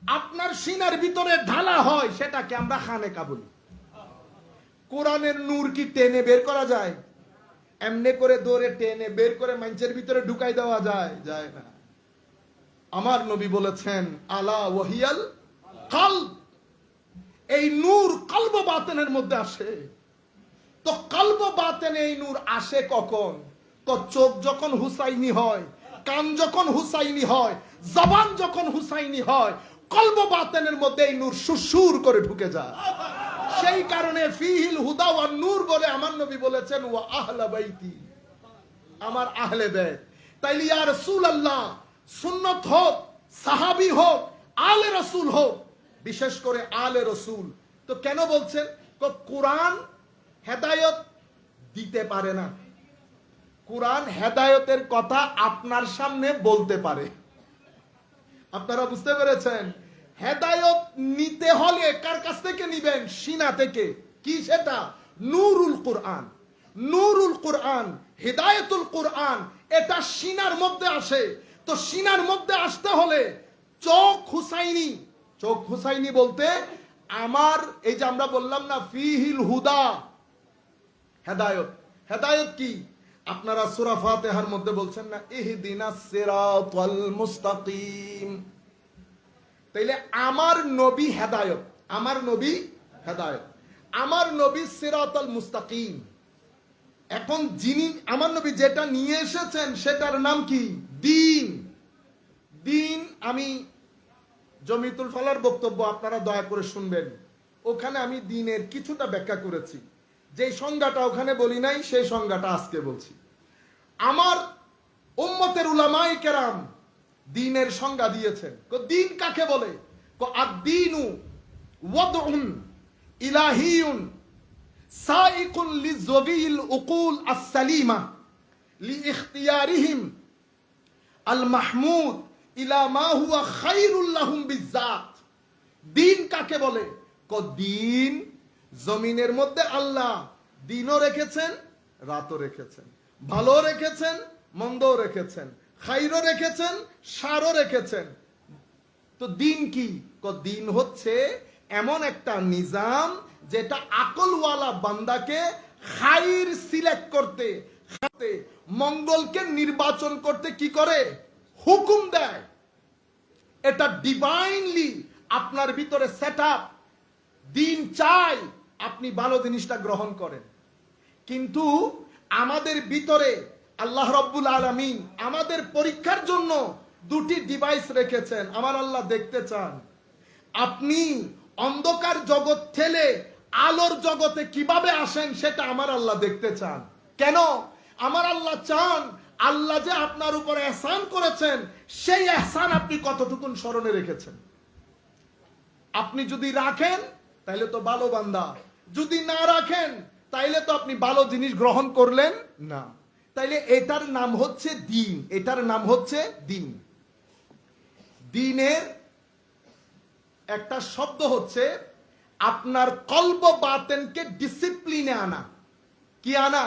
আপনার সিনার ভিতরে ঢালা হয় সেটাকে আমরা খানেকা বলি। কোরআনের নূর কি টেনে বের করা যায়? এমনি করে দৌড়ে টেনে বের করে মানুষের ভিতরে ঢুকাই দেওয়া যায়? যায় না। আমার নবী বলেছেন আলা ওয়াহিয়াল কলব, এই নূর কলব বাতেনের মধ্যে আসে। তো কলব বাতেনে এই নূর আসে কখন? তো চোখ যখন হুসাইনি হয়, কান যখন হুসাইনি হয়, জবান যখন হুসাইনি হয়, কলব বাতেনের মধ্যে এই নূর সুসুর করে ঢুকে যায়। সেই কারণে ফিহিল হুদা ওয়ান নূর বলে আমার নবী বলেছেন ওয়া আহলা বাইতি, আমার আহলে বাইত। তাইলে ইয়া রাসূলুল্লাহ, সুন্নাত হোক, সাহাবী হোক, আলে রাসূল হোক, বিশেষ করে আলে রাসূল, তো কেন বলছেন? কোরআন হেদায়েত দিতে পারে না, কোরআন হেদায়েতের কথা আপনার সামনে বলতে পারে। আপনারা বুঝতে পেরেছেন? হেদায়েত নিতে হলে কার কাছ থেকে নিবেন? সিনা থেকে। কি সেটা? নূরুল কোরআন। নূরুল কোরআন, হিদায়াতুল কোরআন, এটা সিনার মধ্যে আসে। তো সিনার মধ্যে আসতে হলে চোখ হুসাইনি, চোখ হুসাইনি বলতে আমার এই যে আমরা বললাম না ফিহিল হুদা, হেদায়েত। হেদায়েত কি? আপনারা সূরা ফাতিহার মধ্যে বলছেন না ইহদিনাস সিরাতাল মুস্তাকিম। তাইলে আমার নবী হেদায়েত, আমার নবী হেদায়েত, আমার নবী সিরাতাল মুস্তাকিম। এখন যিনি আমার নবী যেটা নিয়ে এসেছেন সেটার নাম কি? দ্বীন। দ্বীন, আমি জমিতুল ফালার বক্তব্য আপনারা দয়া করে শুনবেন, ওখানে আমি দ্বীনের কিছুটা ব্যাখ্যা করেছি। যে সংজ্ঞাটা ওখানে বলি নাই সেই সংজ্ঞাটা আজকে বলছি। আমার উম্মতের উলামায়ে কেরাম দ্বীনের সংজ্ঞা দিয়েছেন। দ্বীন কাকে বলে? আদ-দ্বীনু ওয়াদউন ইলাহিয়ুন সাইকুন লিযবিল উকুল আস-সালিমা লিইখতিয়ারিহিম আল মাহমুদ ইলা মা হুয়া খায়রুল লাহুম বিযাত। দ্বীন কাকে বলে? দ্বীন জমিনের মধ্যে আল্লাহ দিনও রেখেছেন, রাতও রেখেছেন, ভালো রেখেছেন, মন্দও রেখেছেন, খাইরও রেখেছেন, শারও রেখেছেন। তো দ্বীন কি? দ্বীন হচ্ছে এমন একটা নিজাম যেটা আকলওয়ালা বান্দাকে খাইর সিলেক্ট করতে, মঙ্গলকে নির্বাচন করতে কি করে? হুকুম দেয়। এটা ডিভাইনলি আপনার ভিতরে সেট আপ। দ্বীন চাই আপনি ভালো জিনিসটা গ্রহণ করেন। কিন্তু আমাদের ভিতরে আল্লাহ রাব্বুল আলামিন আমাদের পরীক্ষার জন্য দুটি ডিভাইস রেখেছেন। আমার আল্লাহ দেখতে চান আপনি অন্ধকার জগৎ ঠেলে আলোর জগতে কিভাবে আসেন, সেটা আমার আল্লাহ দেখতে চান। কেন? আমার আল্লাহ চান আল্লাহ যে আপনার উপর এহসান করেছেন সেই এহসান আপনি কতটুকুন স্মরণে রেখেছেন। আপনি যদি রাখেন তাহলে তো ভালো বান্দা, যদি না রাখেন তাইলে তো আপনি ভালো জিনিস গ্রহণ করলেন না। তাইলে এটার নাম হচ্ছে দ্বীন, এটার নাম হচ্ছে দ্বীন। দ্বীনের একটা শব্দ হচ্ছে আপনার কলব বাতেনকে ডিসিপ্লিনে আনা। কি আনা?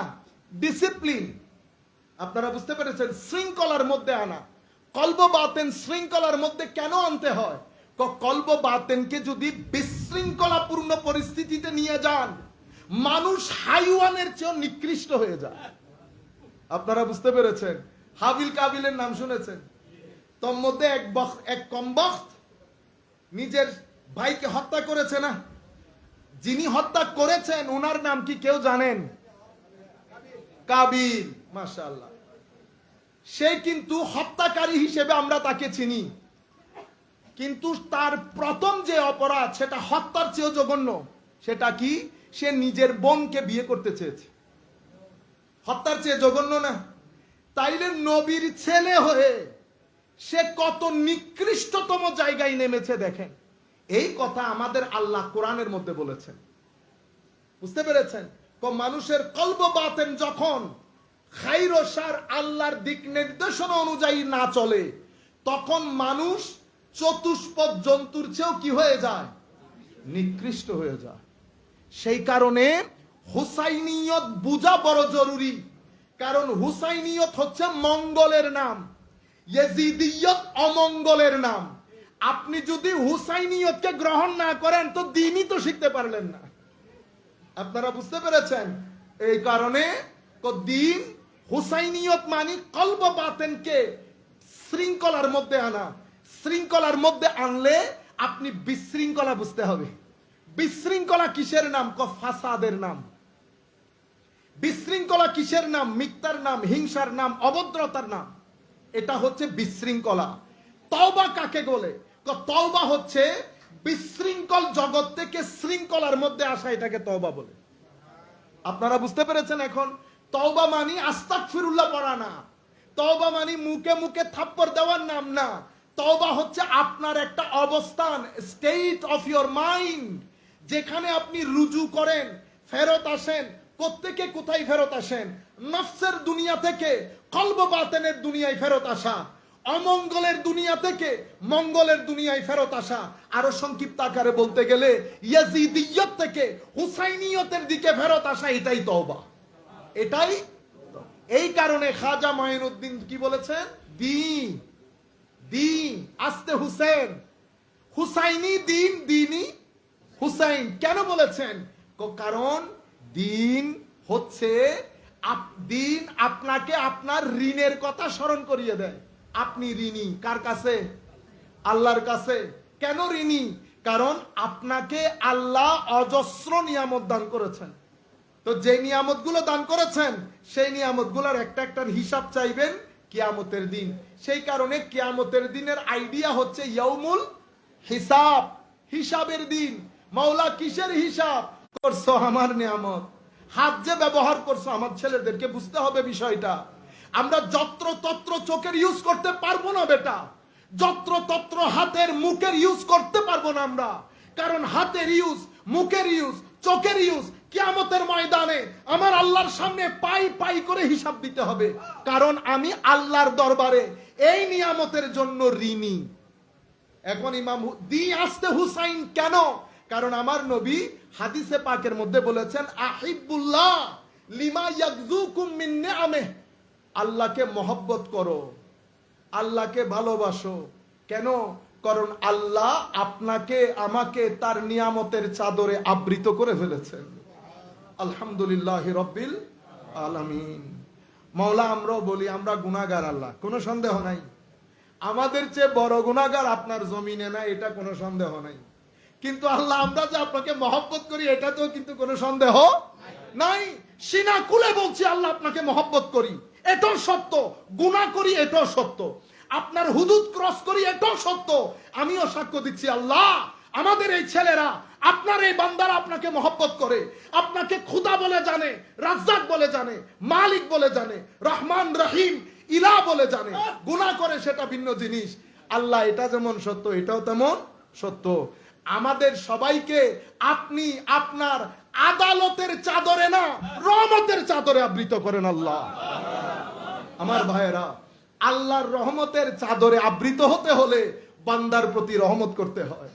ডিসিপ্লিন। আপনারা বুঝতে পেরেছেন? শৃঙ্খলার মধ্যে আনা। কলব বাতেন শৃঙ্খলার মধ্যে কেন আনতে হয়? কলব বাতেনকে যদি বিশৃঙ্খলাপূর্ণ পরিস্থিতিতে নিয়ে যান, মানুষ হাইওয়ানের চেয়ে নিকৃষ্ট হয়ে যায়। আপনারা বুঝতে পেরেছেন? হাবিল কাবিলের নাম শুনেছেন? তোর মধ্যে এক কমবখ্ত নিজের ভাইকে হত্যা করেছে না? যিনি হত্যা করেছেন ওনার নাম কি কেউ জানেন? কাবিল। মাশাআল্লাহ। সে কিন্তু হত্যাকারী হিসেবে আমরা তাকে চিনি, কিন্তু তার প্রথম যে অপরাধ সেটা হত্যার চেয়েও জঘন্য। সেটা কি? সে নিজের বোনকে বিয়ে করতে চেয়েছে। হত্যার চেয়ে জঘন্য না? তাইলে নবীর ছেলে হয়ে সে কত নিকৃষ্টতম জায়গায় নেমেছে দেখেন। এই কথা আমাদের আল্লাহ কোরআনের মধ্যে বলেছেন। বুঝতে পেরেছেন? মানুষের কলব বাতেন যখন খাইর ও শার আল্লাহর দিক নির্দেশনা অনুযায়ী না চলে, তখন মানুষ চতুষ্পদ জন্তুর চেয়েও কি হয়ে যায়? নিকৃষ্ট হয়ে যায়। সেই কারণে হুসাইনিয়ত বুঝা বড় জরুরি। কারণ হুসাইনিয়ত হচ্ছে মঙ্গলের নাম, ইয়েজিদিয়ত অমঙ্গলের নাম। আপনি যদি হুসাইনিয়তকে গ্রহণ না করেন তো দ্বীনই তো শিখতে পারলেন না। আপনারা বুঝতে পেরেছেন? এই কারণে দিন হুসাইনিয়ত মানি কলব বাতেনকে শৃঙ্খলার মধ্যে আনা। শৃঙ্খলার মধ্যে আনলে আপনি বিশৃঙ্খলা বুঝতে হবে। বিশৃঙ্খলা কিসের নাম? ফাসাদের নাম। বিশৃঙ্খলা কিসের নাম? মিথ্যার নাম, হিংসার নাম, অভদ্রতার নাম। এটা হচ্ছে বিশৃঙ্খলা। তওবা কাকে বলে? তওবা হচ্ছে বিশৃঙ্খল জগৎ থেকে শৃঙ্খলার মধ্যে আসা, এটাকে তওবা বলে। আপনারা বুঝতে পেরেছেন এখন? তওবা মানি আস্তাগফিরুল্লাহ পড়া না। তওবা মানি মুখে মুখে থাপ্পড় দেওয়ার নাম না। তওবা হচ্ছে আপনার একটা অবস্থান, স্টেট অফ ইওর মাইন্ড, যেখানে আপনি রুজু করেন, ফেরত আসেন। কোত্থেকে কোথায় ফেরত আসেন? নফসের দুনিয়া থেকে কলব বাতেনের দুনিয়ায় ফেরত আসা, অমঙ্গলের দুনিয়া থেকে মঙ্গলের দুনিয়ায় ফেরত আসা। আরো সংক্ষিপ্ত আকারে বলতে গেলে ইয়াজিদিয়ত থেকে হুসাইনিয়তের দিকে ফেরত আসা, এটাই তওবা। এটাই। এই কারণে খাজা মাইনুদ্দিন কি বলেছেন? দিন দিন আস্তে হুসেন, হুসাইনি দিন, দিনই হুসাইন। কেন বলেছেন? কারণ দিন হচ্ছে দিন আপনাকে আপনার ঋণের কথা স্মরণ করিয়ে দেয়। আপনি ঋণী কার কাছে? আল্লাহর কাছে। কেন ঋণী? কারণ আপনাকে আল্লাহ অজস্র নিয়ামত দান করেছেন। তো যে নিয়ামত গুলো দান করেছেন, সেই নিয়ামত গুলোর একটা একটার হিসাব চাইবেন কিয়ামতের দিন। সেই কারণে কিয়ামতের দিনের আইডিয়া হচ্ছে ইয়াউমুল হিসাব, হিসাবের দিন। মাওলা কিসের হিসাব করছো? আমার নিয়ামত। হাত যে ব্যবহার করছো, আমার ছেলেদেরকে বুঝতে হবে বিষয়টা। আমরা যত্র তত্র চোখের ইউজ করতে পারবো না বেটা, যত্র তত্র হাতের মুখের ইউজ করতে পারবো না আমরা। কারণ হাতের ইউজ, মুখের ইউজ, চোখের ইউজ কিয়ামতের ময়দানে আমার আল্লাহর সামনে পাই পাই করে হিসাব দিতে হবে। কারণ আমি আল্লাহর দরবারে এই নিয়ামতের জন্য ঋণী। এখন ইমাম আসতে হুসাইন কেন? কারণ আমার নবী হাদিসে পাকের মধ্যে বলেছেন, আহিবুল্লাহ লিমা ইয়াগযুকুম মিন নিআমিহ, আল্লাহকে মহব্বত করো, আল্লাহকে ভালোবাসো। কেন? কারণ আল্লাহ আপনাকে আমাকে তার নিয়ামতের চাদরে আবৃত করে ফেলেছেন। আলহামদুলিল্লাহ রাব্বিল আলামিন। মাওলা আমরাও বলি আমরা গুনাহগার, আল্লাহ কোনো সন্দেহ নাই। আমাদের চেয়ে বড় গুনাহগার আপনার জমিনে না, এটা কোনো সন্দেহ নাই। কিন্তু আল্লাহ আমরা যে আপনাকে মহব্বত করি, এটা তো কিন্তু কোনো সন্দেহ নাই। সিনা খুলে বলছি আল্লাহ আপনাকে মহব্বত করি, এটাও সত্য। গুনাহ করি, এটাও সত্য। আপনার হুদুদ ক্রস করি, এটাও সত্য। আমিও সাক্ষ্য দিচ্ছি আল্লাহ আমাদের এই ছেলেরা, আপনার এই বান্দারা আপনাকে মহব্বত করে, আপনাকে খুদা বলে জানে, রাজ্জাক বলে জানে, মালিক বলে জানে, রহমান রহিম ইলা বলে জানে। গুনাহ করে সেটা ভিন্ন জিনিস। আল্লাহ এটা যেমন সত্য, এটাও তেমন সত্য। আমাদের সবাইকে আপনি আপনার আদালতের চাদরে না, রহমতের চাদরে আবৃত করেন আল্লাহ। আমার ভাইয়েরা, আল্লাহর রহমতের চাদরে আবৃত হতে হলে বান্দার প্রতি রহমত করতে হয়।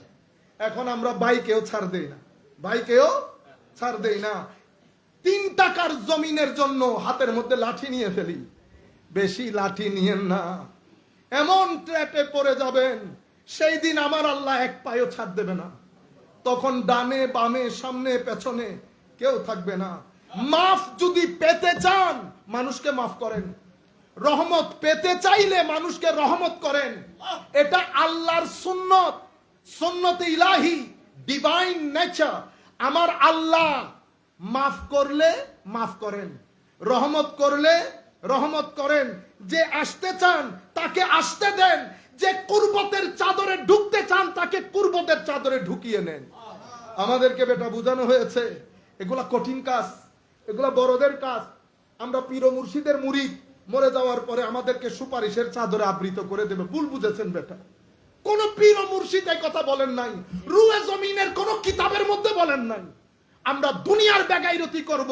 এখন আমরা ভাইকেও ছাড় দেই না, ভাইকেও ছাড় দেই না। 3 টাকার জমিনের জন্য হাতের মধ্যে লাঠি নিয়ে ফেলি। বেশি লাঠি নিয়েন না, এমন ট্র্যাপে পড়ে যাবেন সেই দিন আমার আল্লাহ এক পায়ও ছাড় দেবে না। তখন ডানে বামে সামনে পেছনে কেউ থাকবে না। মাফ যদি পেতে চান মানুষকে মাফ করেন, রহমত পেতে চাইলে মানুষকে রহমত করেন। এটা আল্লাহর সুন্নত, সুন্নতে ইলাহি, ডিভাইন নেচার। আমার আল্লাহ মাফ করলে মাফ করেন, রহমত করলে রহমত করেন। যে আসতে চান তাকে আসতে দেন, যে কুরবতের চাদরে ঢুকতে চান তাকে কুরবতের চাদরে ঢুকিয়ে নেন। আমাদেরকে বেটা বোঝানো হয়েছে এগুলা কঠিন কাজ, এগুলা বড়দের কাজ। আমরা পীর ও মুর্শিদের মুরিদ, মরে যাওয়ার পরে আমাদেরকে সুপারিশের চাদরে আবৃত করে দেবে। ভুল বুঝেছেন বেটা। কোন পীর ও মুর্শিদ এই কথা বলেন নাই, রুয়ে জমিনের কোন কিতাবের মধ্যে বলেন নাই। আমরা দুনিয়ার বেগাইরতি করব,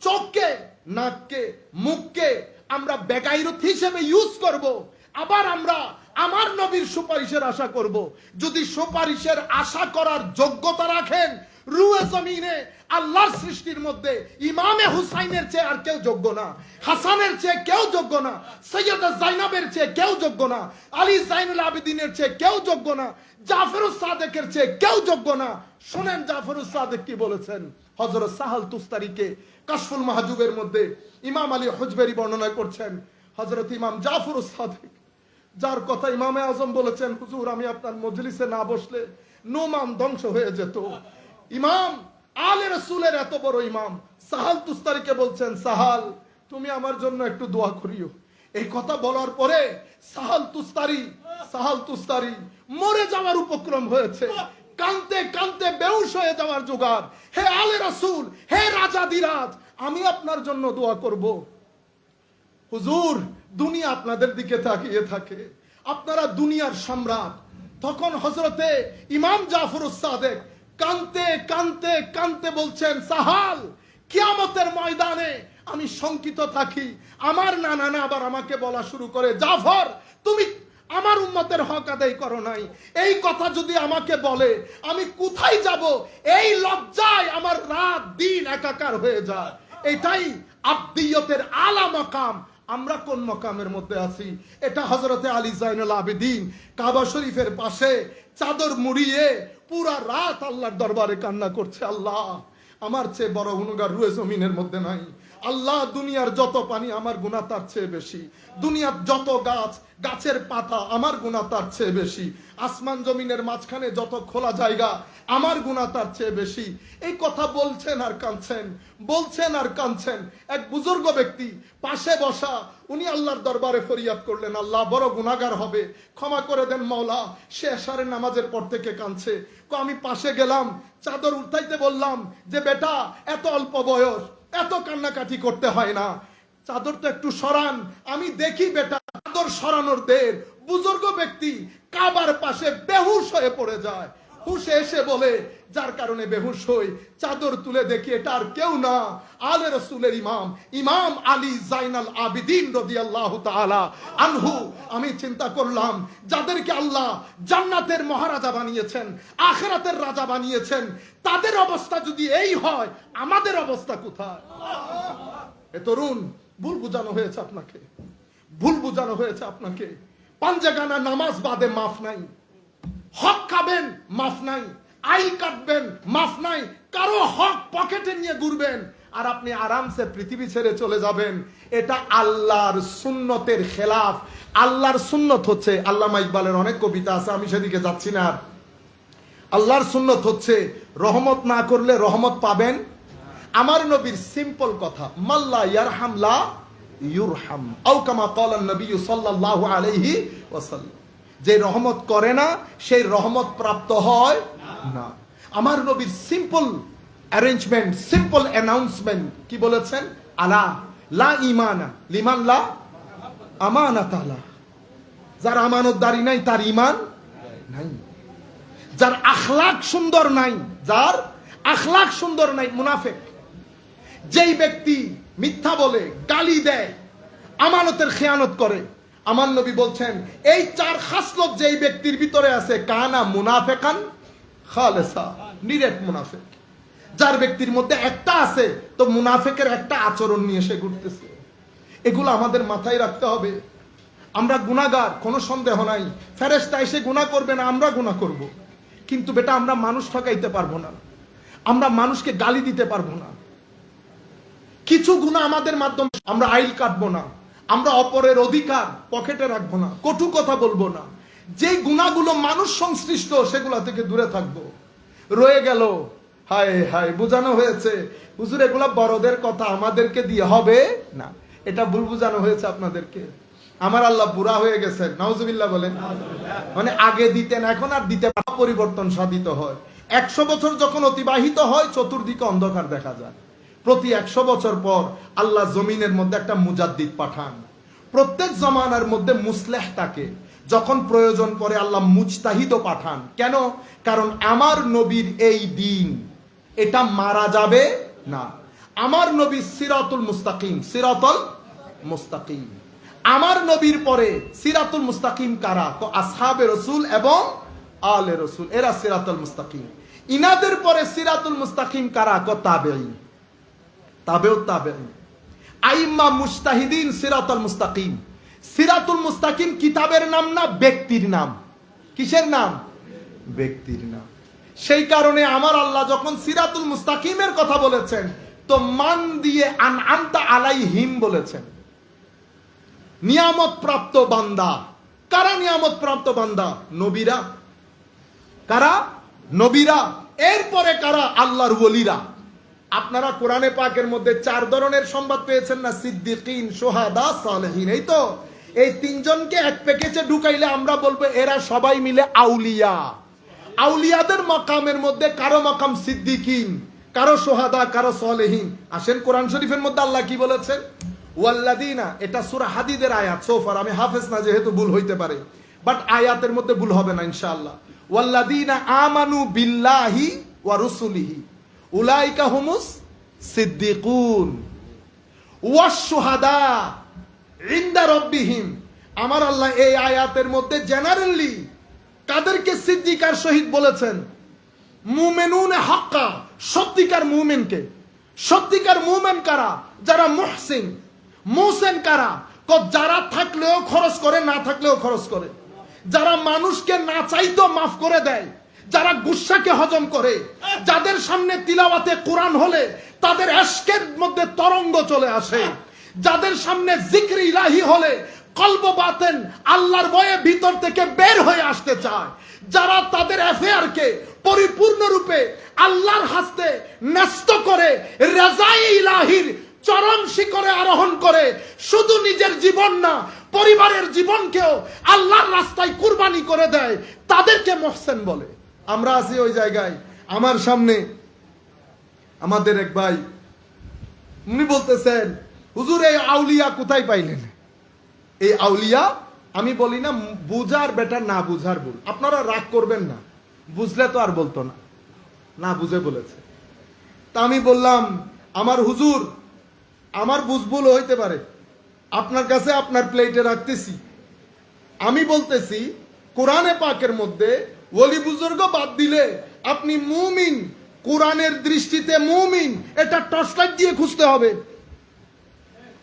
চোখকে, নাককে, মুখকে আমরা বেগাইরতি হিসেবে ইউজ করব। আবার আমরা আমার নবীর সুপারিশের আশা করব। যদি সুপারিশের আশা করার যোগ্যতা রাখেন, রুয়ে জমিনে আল্লাহর সৃষ্টির মধ্যে ইমামে হুসাইনের চেয়ে আর কেউ যোগ্য না, হাসানের চেয়ে কেউ যোগ্য না, সৈয়দা জাইনাবের চেয়ে কেউ যোগ্য না, আলী জাইনুল আবেদিনের চেয়ে কেউ যোগ্য না, জাফরুস সাদেকের চেয়ে কেউ যোগ্য না। শুনেন জাফরুস সাদেক কি বলেছেন। হযরত সাহাল তুস্তারিকে কাশফুল মাহজুবের মধ্যে ইমাম আলী হুজবেরি বর্ণনা করছেন, হযরত ইমাম জাফর সাদিক, যার কথা ইমামে আজম বলেছেন, হুজুর আমি আপনার মজলিসে না বসলে নোমান ধ্বংস হয়ে যেত। ইমাম আলে রাসূলের এত বড় ইমাম সাহাল তুস্তারিকে বলছেন, সাহাল তুমি আমার জন্য একটু দোয়া করিও। এই কথা বলার পরে সাহাল তুস্তারি মরে যাওয়ার উপক্রম হয়েছে, কানতে কানতে বেহুশ হয়ে যাওয়ার জোগাড়। হে আলে রাসূল, হে রাজা দিরাজ, আমি আপনার জন্য দোয়া করব। হুজুর দুনিয়া আপনাদের দিকে তাকিয়ে থাকে, আপনারা দুনিয়ার সম্রাট। তখন হযরতে ইমাম জাফর সাদিক কানতে কানতে কানতে বলছেন, সাহাল কিয়ামতের ময়দানে আমি শঙ্কিত থাকি, আমার নানা আবার আমাকে বলা শুরু করে, জাফর তুমি আমার উম্মতের হক আদায় করো নাই। এই কথা যদি আমাকে বলে আমি কোথায় যাব? এই লজ্জায় আমার রাত দিন একাকার হয়ে যায়। এটাই আব্দিয়তের আলা মাকাম। আমরা কোন মাকামের মধ্যে আছি? এটা হযরতে আলী জাইনুল আবেদিন কাবা শরীফের পাশে চাদর মুড়িয়ে পুরা রাত আল্লাহর দরবারে কান্না করছে, আল্লাহ আমার চেয়ে বড় গুনাহগার রুয়ে জমিনের মধ্যে নাই। আল্লাহ দুনিয়ার যত পানি আমার গুনাহ তার চেয়ে বেশি, দুনিয়ার যত গাছের পাতা আমার গুনাহ তার চেয়ে বেশি, আসমান জমিনের মাঝখানে যত খোলা জায়গা আমার গুনাহ তার চেয়ে বেশি। এই কথা বলছেন আর কাঁদছেন। এক বুজুর্গ ব্যক্তি পাশে বসা, উনি আল্লাহর দরবারে ফরিয়াদ করলেন, আল্লাহ বড় গুনাহগার হবে, ক্ষমা করে দেন মাওলা। সে এশারের নামাজের পর থেকে কাঁদছে। আমি পাশে গেলাম, চাদর উঠাইতে বললাম যে বেটা এত অল্প বয়স, এত কান্নাকাটি করতে হয় না, চাদর তো একটু সরান। আমি দেখি বেটা চাদর সরানোর দের, বুজুর্গ ব্যক্তি কাবার পাশে বেহুশ হয়ে পড়ে যায়। হুশে এসে বলে, যার কারণে বেহুশ হই, চাদর তুলে দেখি এটা আর কেউ না, আলে রাসূলের ইমাম আলী জাইনাল আবিদিন রাদিয়াল্লাহু তাআলা আনহু। আমি চিন্তা করলাম, যাদেরকে আল্লাহ জান্নাতের মহারাজা বানিয়েছেন, আখিরাতের রাজা বানিয়েছেন, তাদের অবস্থা যদি এই হয়, আমাদের অবস্থা কোথায়? এ তরুণ, ভুল বুঝানো হয়েছে আপনাকে। পাঞ্জাগানা নামাজ বাদে মাফ নাই, হক খাবেন মাফ নাই, আইল কাটবেন মাফ নাই, কারো হক পকেটে নিয়ে ঘুরবেন আর আপনি আরামসে পৃথিবী ছেড়ে চলে যাবেন। এটা আল্লাহর সুন্নতের খেলাফ। আল্লাহর সুন্নত হচ্ছে, আল্লামা ইকবালের অনেক কবিতা আছে, আমি সেদিকে যাচ্ছি না। আল্লাহর সুন্নত হচ্ছে রহমত না করলে রহমত পাবেন। আমার নবীর সিম্পল কথা, মাল্লা ইয়ারহাম লা ইউরহাম, আও কামা ক্বালা নবী সাল্লাল্লাহু আলাইহি ওয়াসাল্লাম। যে রহমত করে না সেই রহমত প্রাপ্ত হয় না। আমার নবীর সিম্পল অ্যারেঞ্জমেন্ট, সিম্পল অ্যানাউন্সমেন্ট কি বলেছেন? আলা লা ঈমানা লিমান লা আমানাত আলা। যার আমানতদারি নাই তার ঈমান নাই। যার আখলাক সুন্দর নাই, মুনাফিক। যেই ব্যক্তি মিথ্যা বলে, গালি দেয়, আমানতের খেয়ানত করে, আমার নবী বলছেন এই চার খাসলত যেই ব্যক্তির ভিতরে আছে, কানা মুনাফিকান খালেসা, নিরেট মুনাফিক। যার ব্যক্তির মধ্যে একটা আছে, তো মুনাফিকের একটা আচরণ নিয়ে সে ঘুরতেছে। এগুলো আমাদের মাথায় রাখতে হবে। আমরা গুনাহগার, কোনো সন্দেহ নাই। ফেরেশতা এসে গুনাহ করবে না, আমরা গুনাহ করব। কিন্তু বেটা আমরা মানুষ ঠকাইতে পারবো না, আমরা মানুষকে গালি দিতে পারবো না। কিছু গুনাহ আমাদের মাধ্যমে আমরা আইল কাটবো না, আমরা অপরের অধিকার পকেটে রাখবো না, কটু কথা বলবো না। যেই গুনাহগুলো মানুষ সংশ্লিষ্ট সেগুলা থেকে দূরে থাকবো। রয়ে গেল, হায় হায় বোঝানো হয়েছে হুজুর এগুলা বড়দের কথা, আমাদেরকে দিয়ে হবে না, এটা ভুল বোঝানো হয়েছে আপনাদেরকে। আমার আল্লাহ বুড়া হয়ে গেছেন, নাউজুবিল্লাহ বলেন। মানে আগে দিতেন, এখন আর দিতে পরিবর্তন সাধিত হয়। 100 বছর যখন অতিবাহিত হয়, চতুর্দিকে অন্ধকার দেখা যায়। প্রতি 100 বছর পর আল্লাহ জমিনের মধ্যে একটা মুজাদ্দিদ পাঠান। প্রত্যেক জমানার মধ্যে মুসলেহ থাকে, যখন প্রয়োজন পড়ে আল্লাহ মুজতাহিদও পাঠান। কেন? কারণ আমার নবীর এই দিন এটা মারা যাবে না। আমার নবী সিরাতুল মুস্তাকিম। আমার নবীর পরে সিরাতুল মুস্তাকিম কারা? তো আসহাবে রাসূল এবং আলে রাসূল, এরা সিরাতুল মুস্তাকিম। ইনাদের পরে সিরাতুল মুস্তাকিম কারা? তো তাবেঈন, তাবেঈন, আইম্মা মুজতাহিদিন। সিরাতুল মুস্তাকিম কিতাবের নাম না, ব্যক্তির নাম। কিসের নাম? ব্যক্তির নাম। সেই কারণে আমার আল্লাহ যখন সিরাতুল মুস্তাকিমের কথা বলেছেন, তো মান দিয়ে আনআমতা আলাইহিম বলেছেন। নিয়ামত প্রাপ্ত বান্দা কারা? নিয়ামত প্রাপ্ত বান্দা নবীরা। কারা? নবীরা। এরপরে কারা? আল্লাহর ওলিরা। আপনারা কোরআনে পাকের মধ্যে 4 ধরনের সংবাদ পেয়েছেন না? সিদ্দিকিন, শুহাদা, সালেহিন। এই তো এই 3 জনকে এক প্যাকেজে ঢুকাইলে আমরা বলবো এরা সবাই মিলে আউলিয়া। আউলিয়াদের মাকামের মধ্যে কারো মাকাম সিদ্দিকিন, কারো শুহাদা, কারো সালেহিন। আসেন কোরআন শরীফের মধ্যে আল্লাহ কি বলেছেন? ওয়াল্লাযিনা, এটা সূরা হাদিদের আয়াত। সোফার আমি হাফেজ না, যেহেতু ভুল হইতে পারে, বাট আয়াতের মধ্যে ভুল হবে না ইনশাআল্লাহ। ওয়াল্লাযিনা আমানু বিল্লাহি ওয়া রুসুলিহি উলাইকা হুমুস সিদ্দিকুন ওয়াশ শুহাদা ইনদা রাব্বিহিম। আমার আল্লাহ এই আয়াতের মধ্যে জেনারেলি কাদেরকে সিদ্দিক আর শহীদ বলেছেন? মুমিনুনে হাক্কা, সত্যিকার মুমিনকে। সত্যিকার মুমিন কারা? যারা মুহসিন। মুহসিন কারা? যারা থাকলেও খরচ করে, না থাকলেও খরচ করে, যারা মানুষকে না চাইতেও মাফ করে দেয়, যারা গুসাকে হজম করে, যাদের সামনে তিলাওয়াতে কোরআন হলে তাদের ইশকের মধ্যে তরঙ্গ চলে আসে, যাদের সামনে জিক্র ইলাহি হলে কলব বাতেন আল্লাহর ভয়ে ভিতর থেকে বের হয়ে আসতে চায়, যারা তাদের অ্যাফেয়ারকে পরিপূর্ণরূপে আল্লাহর হাস্তে ন্যস্ত করে রাজাই ইলাহির চরম শিখরে আরোহণ করে, শুধু নিজের জীবন না পরিবারের জীবনকেও আল্লাহর রাস্তায় কুরবানি করে দেয়, তাদেরকে মুহসিন বলে। আমরা আছি ওই জায়গায়। আমার সামনে আমাদের এক ভাই, উনি বলতেছেন, হুজুর এই আউলিয়া কোথায় পাইলেন? এই আউলিয়া আমি বলি না, বুঝার বেটা না বুঝার ভুল। আপনারা রাগ করবেন না, বুঝলে তো আর বলতো না, না বুঝে বলেছে। তা আমি বললাম, আমার হুজুর, আমার বুঝভুল হইতে পারে, আপনার কাছে আপনার প্লেটে রাখতেছি। আমি বলতেছি কোরআনে পাকের মধ্যে ওলি বুজুর্গ বাদ দিলে আপনি মুমিন, কোরআনের দৃষ্টিতে মুমিন, এটা টর্চলাইট দিয়ে খুঁজতে হবে।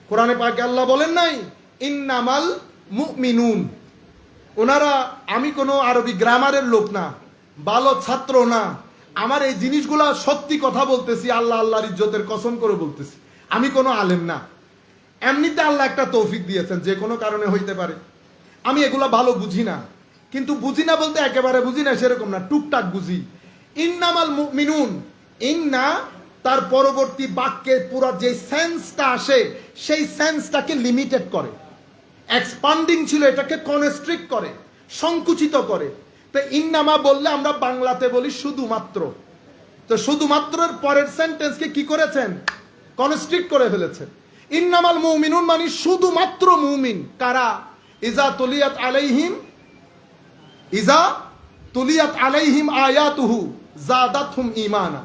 কোরআনে পাকে আল্লাহ বলেন নাই ইন্নামাল মুমিনুন। ওনারা, আমি কোনো আরবি গ্রামারের লোক না, ভালো ছাত্র না, আমার এই জিনিসগুলা সত্যি কথা বলতেছি, আল্লাহ আল্লাহর ইজ্জতের কসম করে বলতেছি, আমি কোনো আলেম না। এমনিতে আল্লাহ একটা তৌফিক দিয়েছেন, যে কোনো কারণে হইতে পারে। আমি এগুলা ভালো বুঝি না, কিন্তু বুঝি না বলতে একেবারে বুঝি না সেরকম না, টুকটাক বুঝি। ইন্নামাল মুমিনুন, ইন্না তার পরবর্তী বাক্যে পুরো যে সেন্সটা আসে, সেই সেন্সটাকে লিমিটেড করে। এক্সপান্ডিং ছিল, এটাকে কনস্ট্রিক্ট করে, সংকুচিত করে। তো ইন্নামা বললে আমরা বাংলাতে বলি শুধুমাত্র। তো শুধুমাত্রের পরের সেন্টেন্সকে কি করেছেন? কনস্ট্রিক্ট করে ফেলেছেন। ইন্নামাল মুমিনুন মানে শুধুমাত্র মুমিন। কারা? ইজা তুলিয়াত আলাইহিম আয়াতুহু যাদাতহুম ঈমানা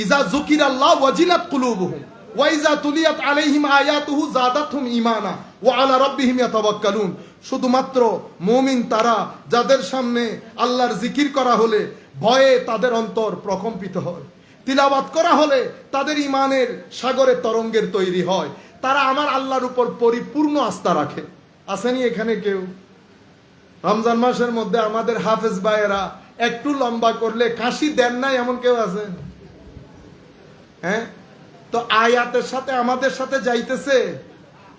ইজা যুকিরাল্লাহ ওয়াজিলাত কুলুবুহুম ওয়া ইজা তুলিয়াত আলাইহিম আয়াতুহু যাদাতহুম ঈমানা ওয়া আলা রাব্বিহিম ইয়াতাওয়াক্কালুন। শুধুমাত্র মুমিন তারা যাদের সামনে আল্লাহর জিকির করা হলে ভয়ে তাদের অন্তর প্রকম্পিত হয়, তিলাওয়াত করা হলে তাদের ঈমানের সাগরে তরঙ্গের তৈরি হয়, তারা আমার আল্লাহর উপর পরিপূর্ণ আস্থা রাখে। আসেনি এখানে কেউ? রমজান মাসের মধ্যে আমাদের হাফেজ ভাইয়েরা একটু লম্বা করলে কাশি দেন নাই, এমন কেউ আছেন? হ্যাঁ, তো আয়াতের সাথে আমাদের সাথে যাইতেছে।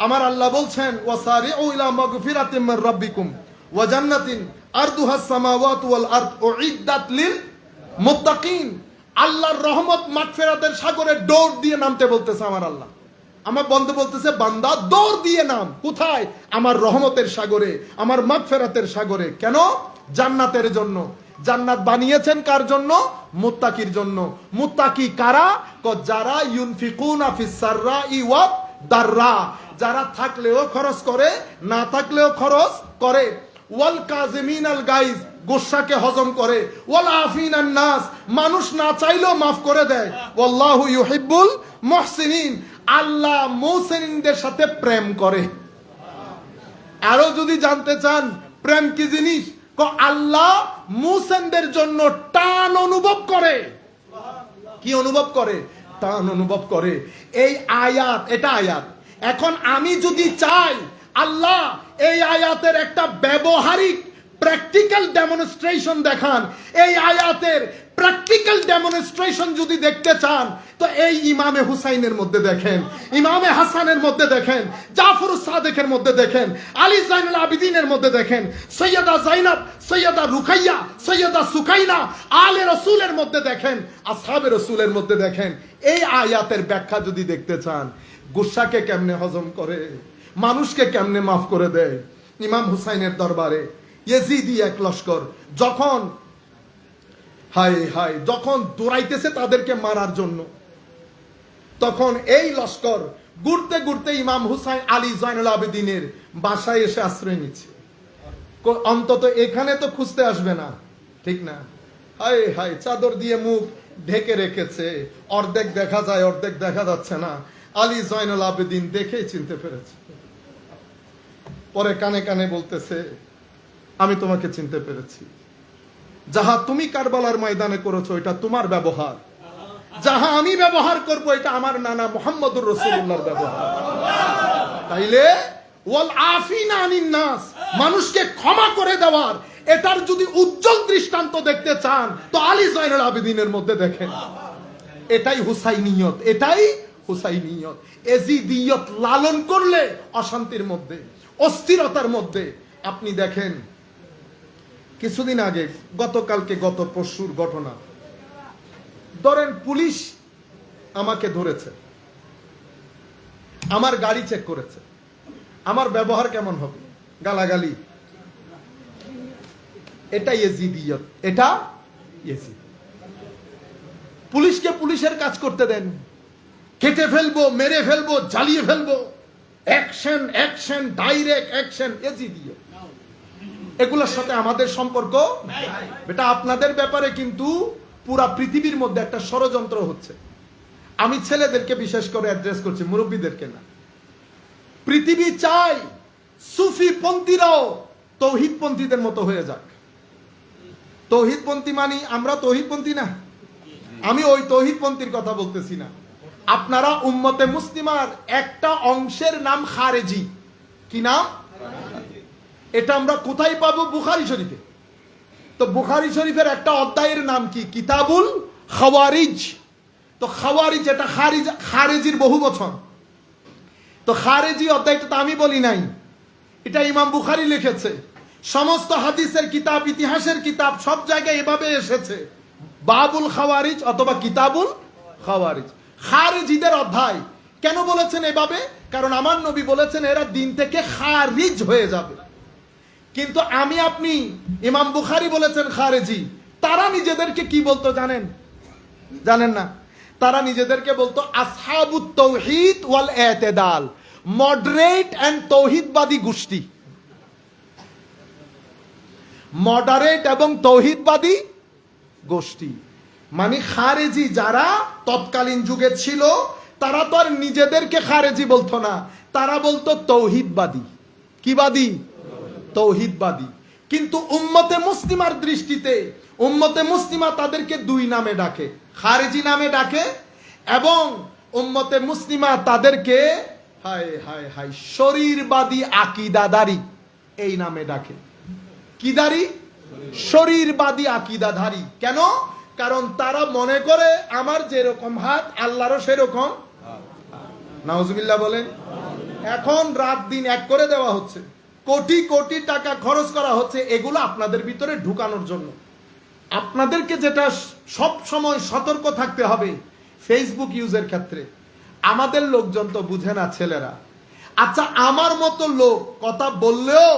আমার আল্লাহ বলছেন ওয়াসারিউ ইলা মাগফিরাতিম মির রাব্বিকুম ওয়া জান্নাতিন আরদুহাস সামাওয়াতু ওয়াল আরদ উইদ্দাত লিল মুত্তাকিন। আল্লাহর রহমত মাগফিরাতের সাগরে দৌড় দিয়ে নামতে বলতেছে আমার আল্লাহ। আমার বন্ধু বলতেছে, বান্দা দৌড় দিয়ে নাম। কোথায়? আমার রহমতের সাগরে, আমার মাগফিরাতের সাগরে। কেন? জান্নাতের জন্য। জান্নাত বানিয়েছেন কার জন্য? মুত্তাকির জন্য। মুত্তাকি কারা? যারা ইউনফিকুনা ফিস সাররাই ওয়াদ দাররা, যারা থাকলেও খরচ করে, না থাকলেও খরচ করে। ওয়াল কাযিমিনাল গাইজ, গুসাকে হজম করে। ওয়াল আফিনান নাস, মানুষ না চাইলেও মাফ করে দেয়। ওয়াল্লাহু ইউহিব্বুল মুহসিনিন, আল্লাহ মুহসিনদের সাথে প্রেম করে। আরো যদি জানতে চান প্রেম কি জিনিস, আল্লাহ মুহসিনদের জন্য টান অনুভব করে। কি অনুভব করে? টান অনুভব করে। এই আয়াত, এটা আয়াত। এখন আমি যদি চাই আল্লাহ এই আয়াতের একটা ব্যবহারিক প্র্যাকটিক্যাল ডেমনস্ট্রেশন দেখান। এই আয়াতের প্র্যাকটিক্যাল ডেমনস্ট্রেশন যদি দেখতে চান তো এই ইমামে হুসাইনের মধ্যে দেখেন, ইমামে হাসানের মধ্যে দেখেন, জাফর সাদেকের মধ্যে দেখেন, আলী জাইনুল আবিদিনের মধ্যে দেখেন, সৈয়দা জাইনাব, সৈয়দা রুকাইয়া, সৈয়দা সুকাইনা, আলে রসুলের মধ্যে দেখেন, আসহাবে রসুলের মধ্যে দেখেন। এই আয়াতের ব্যাখ্যা যদি দেখতে চান, গুসাকে কেমনে হজম করে, মানুষকে কেমনে মাফ করে দেয়। ইমাম হুসাইনের দরবারে ইয়েজিদি এক লস্কর যখন যখন দৌড়াইতেছে তাদেরকে মারার জন্য, তখন এই লস্কর ঘুরতে ঘুরতে ইমাম হুসাইন আলী জয়নুল আবেদিনের বাসায় এসে আশ্রয় নিচ্ছে। অন্তত এখানে তো খুঁজতে আসবে না, ঠিক না? চাদর দিয়ে মুখ ঢেকে রেখেছে, অর্ধেক দেখা যায় অর্ধেক দেখা যাচ্ছে না। আলী জয়নুল আবেদিন দেখেই চিনতে পেরেছে। পরে কানে কানে বলতেছে, আমি তোমাকে চিনতে পেরেছি। যাহা তুমি কারবালার ময়দানে করেছো এটা তোমার ব্যবহার, যাহা আমি ব্যবহার করব এটা আমার নানা মুহাম্মদুর রাসূলুল্লাহর ব্যবহার। তাইলে ওয়াল আফিনা আনিন নাস, মানুষকে ক্ষমা করে দেওয়ার এটার যদি উজ্জ্বল দৃষ্টান্ত দেখতে চান তো আলী জয়নুল আবেদিনের মধ্যে দেখেন। এটাই হুসাইনিয়ত, এটাই হুসাইনিয়ত। এজিদিয়ত লালন করলে অশান্তির মধ্যে, অস্থিরতার মধ্যে। আপনি দেখেন কিছুদিন আগে, গতকালকে গত পরশুর ঘটনা, ধরেন পুলিশ আমাকে ধরেছে, আমার গাড়ি চেক করেছে, আমার ব্যবহার কেমন হবে? গালাগালি। এটা ইয়েজিদিয়ত, এটা ইয়েজিদ। পুলিশকে পুলিশের কাজ করতে দেন, কেটে ফেলবো, মেরে ফেলবো, জ্বালিয়ে ফেলবো, অ্যাকশন অ্যাকশন, ডাইরেক্ট অ্যাকশন, ইয়েজিদিয়ত। এগুলোর সাথে আমাদের সম্পর্ক এটা আপনাদের ব্যাপারে কিন্তু পুরা পৃথিবীর মধ্যে একটা ষড়যন্ত্র হচ্ছে। আমি ছেলেদেরকে বিশেষ করে অ্যাড্রেস করছি, মুরব্বীদেরকে না। পৃথিবী চাই সুফি পন্থীরাও তৌহিদ পন্থীদের মতো হয়ে যাক। তৌহিদ পন্থী মানে আমরা তৌহিদ পন্থী না, আমি ওই তৌহিদ পন্থীর কথা বলতেছি না। আপনারা উম্মতে মুসলিমার একটা অংশের নাম খারেজি। কি নাম? এটা আমরা কোথায় পাবো? বুখারী শরীফে। তো বুখারী শরীফের একটা অধ্যায়ের নাম কি? কিতাবুল খাওয়ারিজ। তো খাওয়ারিজ এটা খারেজির বহু বচন। তো খারেজি অধ্যায়টা তো আমি বলি নাই, এটা ইমাম বুখারী লিখেছে। সমস্ত হাদিসের কিতাব, ইতিহাসের কিতাব, সব জায়গায় এভাবে এসেছে, বাবুল খাওয়ারিজ অথবা কিতাবুল খাওয়ারিজ। খারেজিদের অধ্যায় কেন বলেছেন এভাবে? কারণ আমার নবী বলেছেন এরা দিন থেকে খারিজ হয়ে যাবে। কিন্তু আমি আপনি, ইমাম বুখারী বলেছেন খারেজি। তারা নিজেদেরকে কি বলতো জানেন? জানেন না? তারা নিজেদেরকে বলতো আসহাবুত তাওহীদ ওয়াল ইতিদাল, মডারেট এন্ড তৌহিদবাদী গোষ্ঠী। মডারেট এবং তৌহিদবাদী গোষ্ঠী মানে খারেজি যারা তৎকালীন যুগে ছিল, তারা তো আর নিজেদেরকে খারেজি বলতো না, তারা বলতো তৌহিদবাদী। কি বাদী? তৌহিদবাদী। কিন্তু উম্মতে মুসলিমার দৃষ্টিতে উম্মতে মুসলিমা তাদেরকে দুই নামে ডাকে, খারেজি নামে ডাকে, এবং উম্মতে মুসলিমা তাদেরকে শরীরবাদী আকীদাধারী এই নামে ডাকে। কিদারি? শরীরবাদী আকীদাধারী। কেন? কারণ তারা মনে করে আমার যেরকম হাত আল্লাহরও সেরকম। নাউজুবিল্লাহ বলেন। এখন রাত দিন এক করে দেওয়া হচ্ছে, কোটি কোটি টাকা খরচ করা হচ্ছে এগুলো আপনাদের ভিতরে ঢুকানোর জন্য। আপনাদেরকে যেটা সব সময় সতর্ক থাকতে হবে ফেসবুক ইউজের ক্ষেত্রে, আমাদের লোকজন তো বুঝে না ছেলেরা। আচ্ছা, আমার মতো লোক কথা বললেও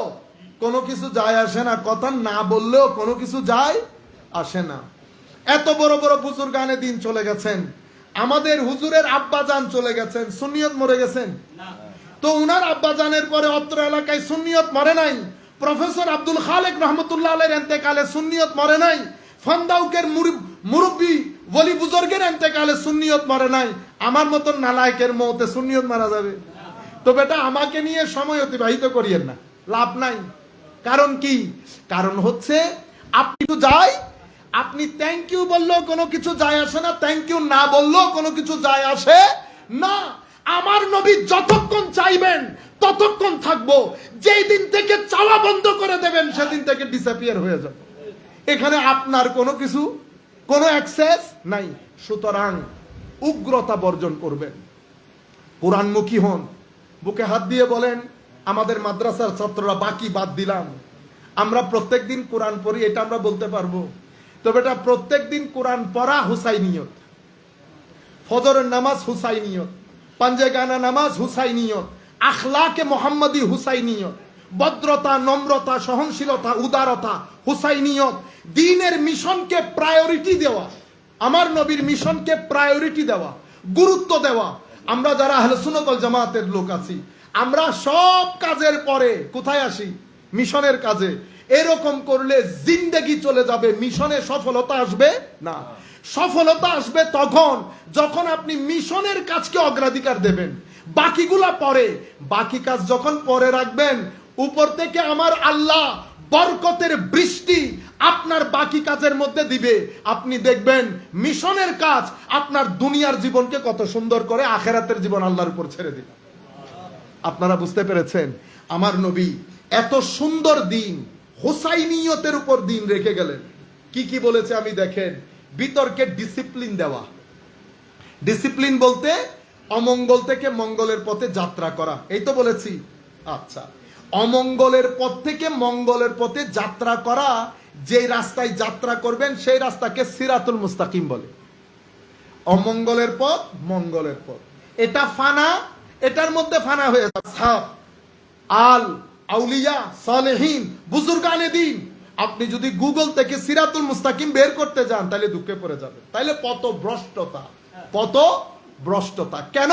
কোনো কিছু যায় আসে না, কথা না বললেও কোনো কিছু যায় আসে না। এত বড় বড় বুজুর্গানে দিন চলে গেছেন, আমাদের হুজুরের আব্বাজান চলে গেছেন, সুন্নিয়ত মরে গেছেন। তো উনার আব্বাজানের পরে অত্র এলাকায় সুন্নিয়ত মরে নাই। প্রফেসর আব্দুল খালেক রহমতুল্লাহ আলাইহির ইন্তেকালে সুন্নিয়ত মরে নাই। ফান্দাউকের মুরব্বী ওলি বুজুর্গের ইন্তেকালে সুন্নিয়ত মরে নাই। আমার মতন নালায়েকের মওতে সুন্নিয়ত মারা যাবে? তো বেটা আমাকে নিয়ে সময় অতিবাহিত করিয়েন না, লাভ নাই। কারণ কি? কারণ হচ্ছে আপনি তো যাই, আপনি থ্যাংক ইউ বললেও কোনো কিছু যায় আসে না, থ্যাংক ইউ না বললেও কোনো কিছু যায় আসে না। আমার নবী যতক্ষণ চাইবেন ততক্ষণ থাকবো, যেই দিন থেকে চাওয়া বন্ধ করে দেবেন সেদিন থেকে ডিসঅ্যাপিয়ার হয়ে যাবে। এখানে আপনার কোনো কিছু, কোনো অ্যাক্সেস নাই। সুতরাং উগ্রতা বর্জন করবেন, কোরআনমুখী হন। বুকে হাত দিয়ে বলেন, আমাদের মাদ্রাসার ছাত্ররা বাকি বাদ দিলাম, আমরা প্রত্যেক দিন কোরআন পড়ি, এটা আমরা বলতে পারবো। তবে এটা প্রত্যেক দিন কোরআন পড়া হুসাইনিয়ত, ফজরের নামাজ হুসাইনিয়ত, পাঞ্জেগানা নামাজ হুসাইনিয়ত, আখলাকে মোহাম্মদী হুসাইনিয়ত, ভদ্রতা, নম্রতা, সহনশীলতা, উদারতা হুসাইনিয়ত। দ্বীনের মিশনকে প্রায়োরিটি দেওয়া, আমার নবীর মিশনকে প্রায়োরিটি দেওয়া, গুরুত্ব দেওয়া। আমরা যারা আহলে সুন্নাত ওয়াল জামাতের লোক আছি, আমরা সব কাজের পরে কোথায় আসি? মিশনের কাজে। এরকম করলে জিন্দেগি চলে যাবে, মিশনে সফলতা আসবে না। সফলতা আসবে তখন যখন আপনি মিশনের কাজকে অগ্রাধিকার দেবেন, বাকিগুলা পরে। বাকি কাজ যখন পরে রাখবেন, উপর থেকে আমার আল্লাহ বরকতের বৃষ্টি আপনার বাকি কাজের মধ্যে দিবে। আপনি দেখবেন মিশনের কাজ আপনার দুনিয়ার জীবনকে কত সুন্দর করে আখেরাতের জীবন আল্লাহর উপর ছেড়ে দিবে। আপনারা বুঝতে পেরেছেন? আমার নবী এত সুন্দর দিন, হুসাইনিয়তের উপর দিন রেখে গেলেন। কি কি বলেছে আমি দেখেন। বিতর্কে ডিসিপ্লিন দেওয়া। ডিসিপ্লিন বলতে অমঙ্গল থেকে মঙ্গলের পথে যাত্রা করা, এই তো বলেছি। আচ্ছা, অমঙ্গলের পথ থেকে মঙ্গলের পথে যাত্রা করা, যে রাস্তায় যাত্রা করবেন সেই রাস্তাকে সিরাতুল মুস্তাকিম বলে। অমঙ্গলের পথ, মঙ্গলের পথ, এটা ফানা, এটার মধ্যে ফানা হয়ে যাচ্ছে। আল আউলিয়া সালেহিন বুজুর্গানে দিন, আপনি যদি গুগল থেকে সিরাতুল মুস্তাকিম বের করতে যান তাহলে দুঃখে পড়ে যাবেন। তাইলে পথ ভ্রষ্টতা, পথ ভ্রষ্টতা। কেন?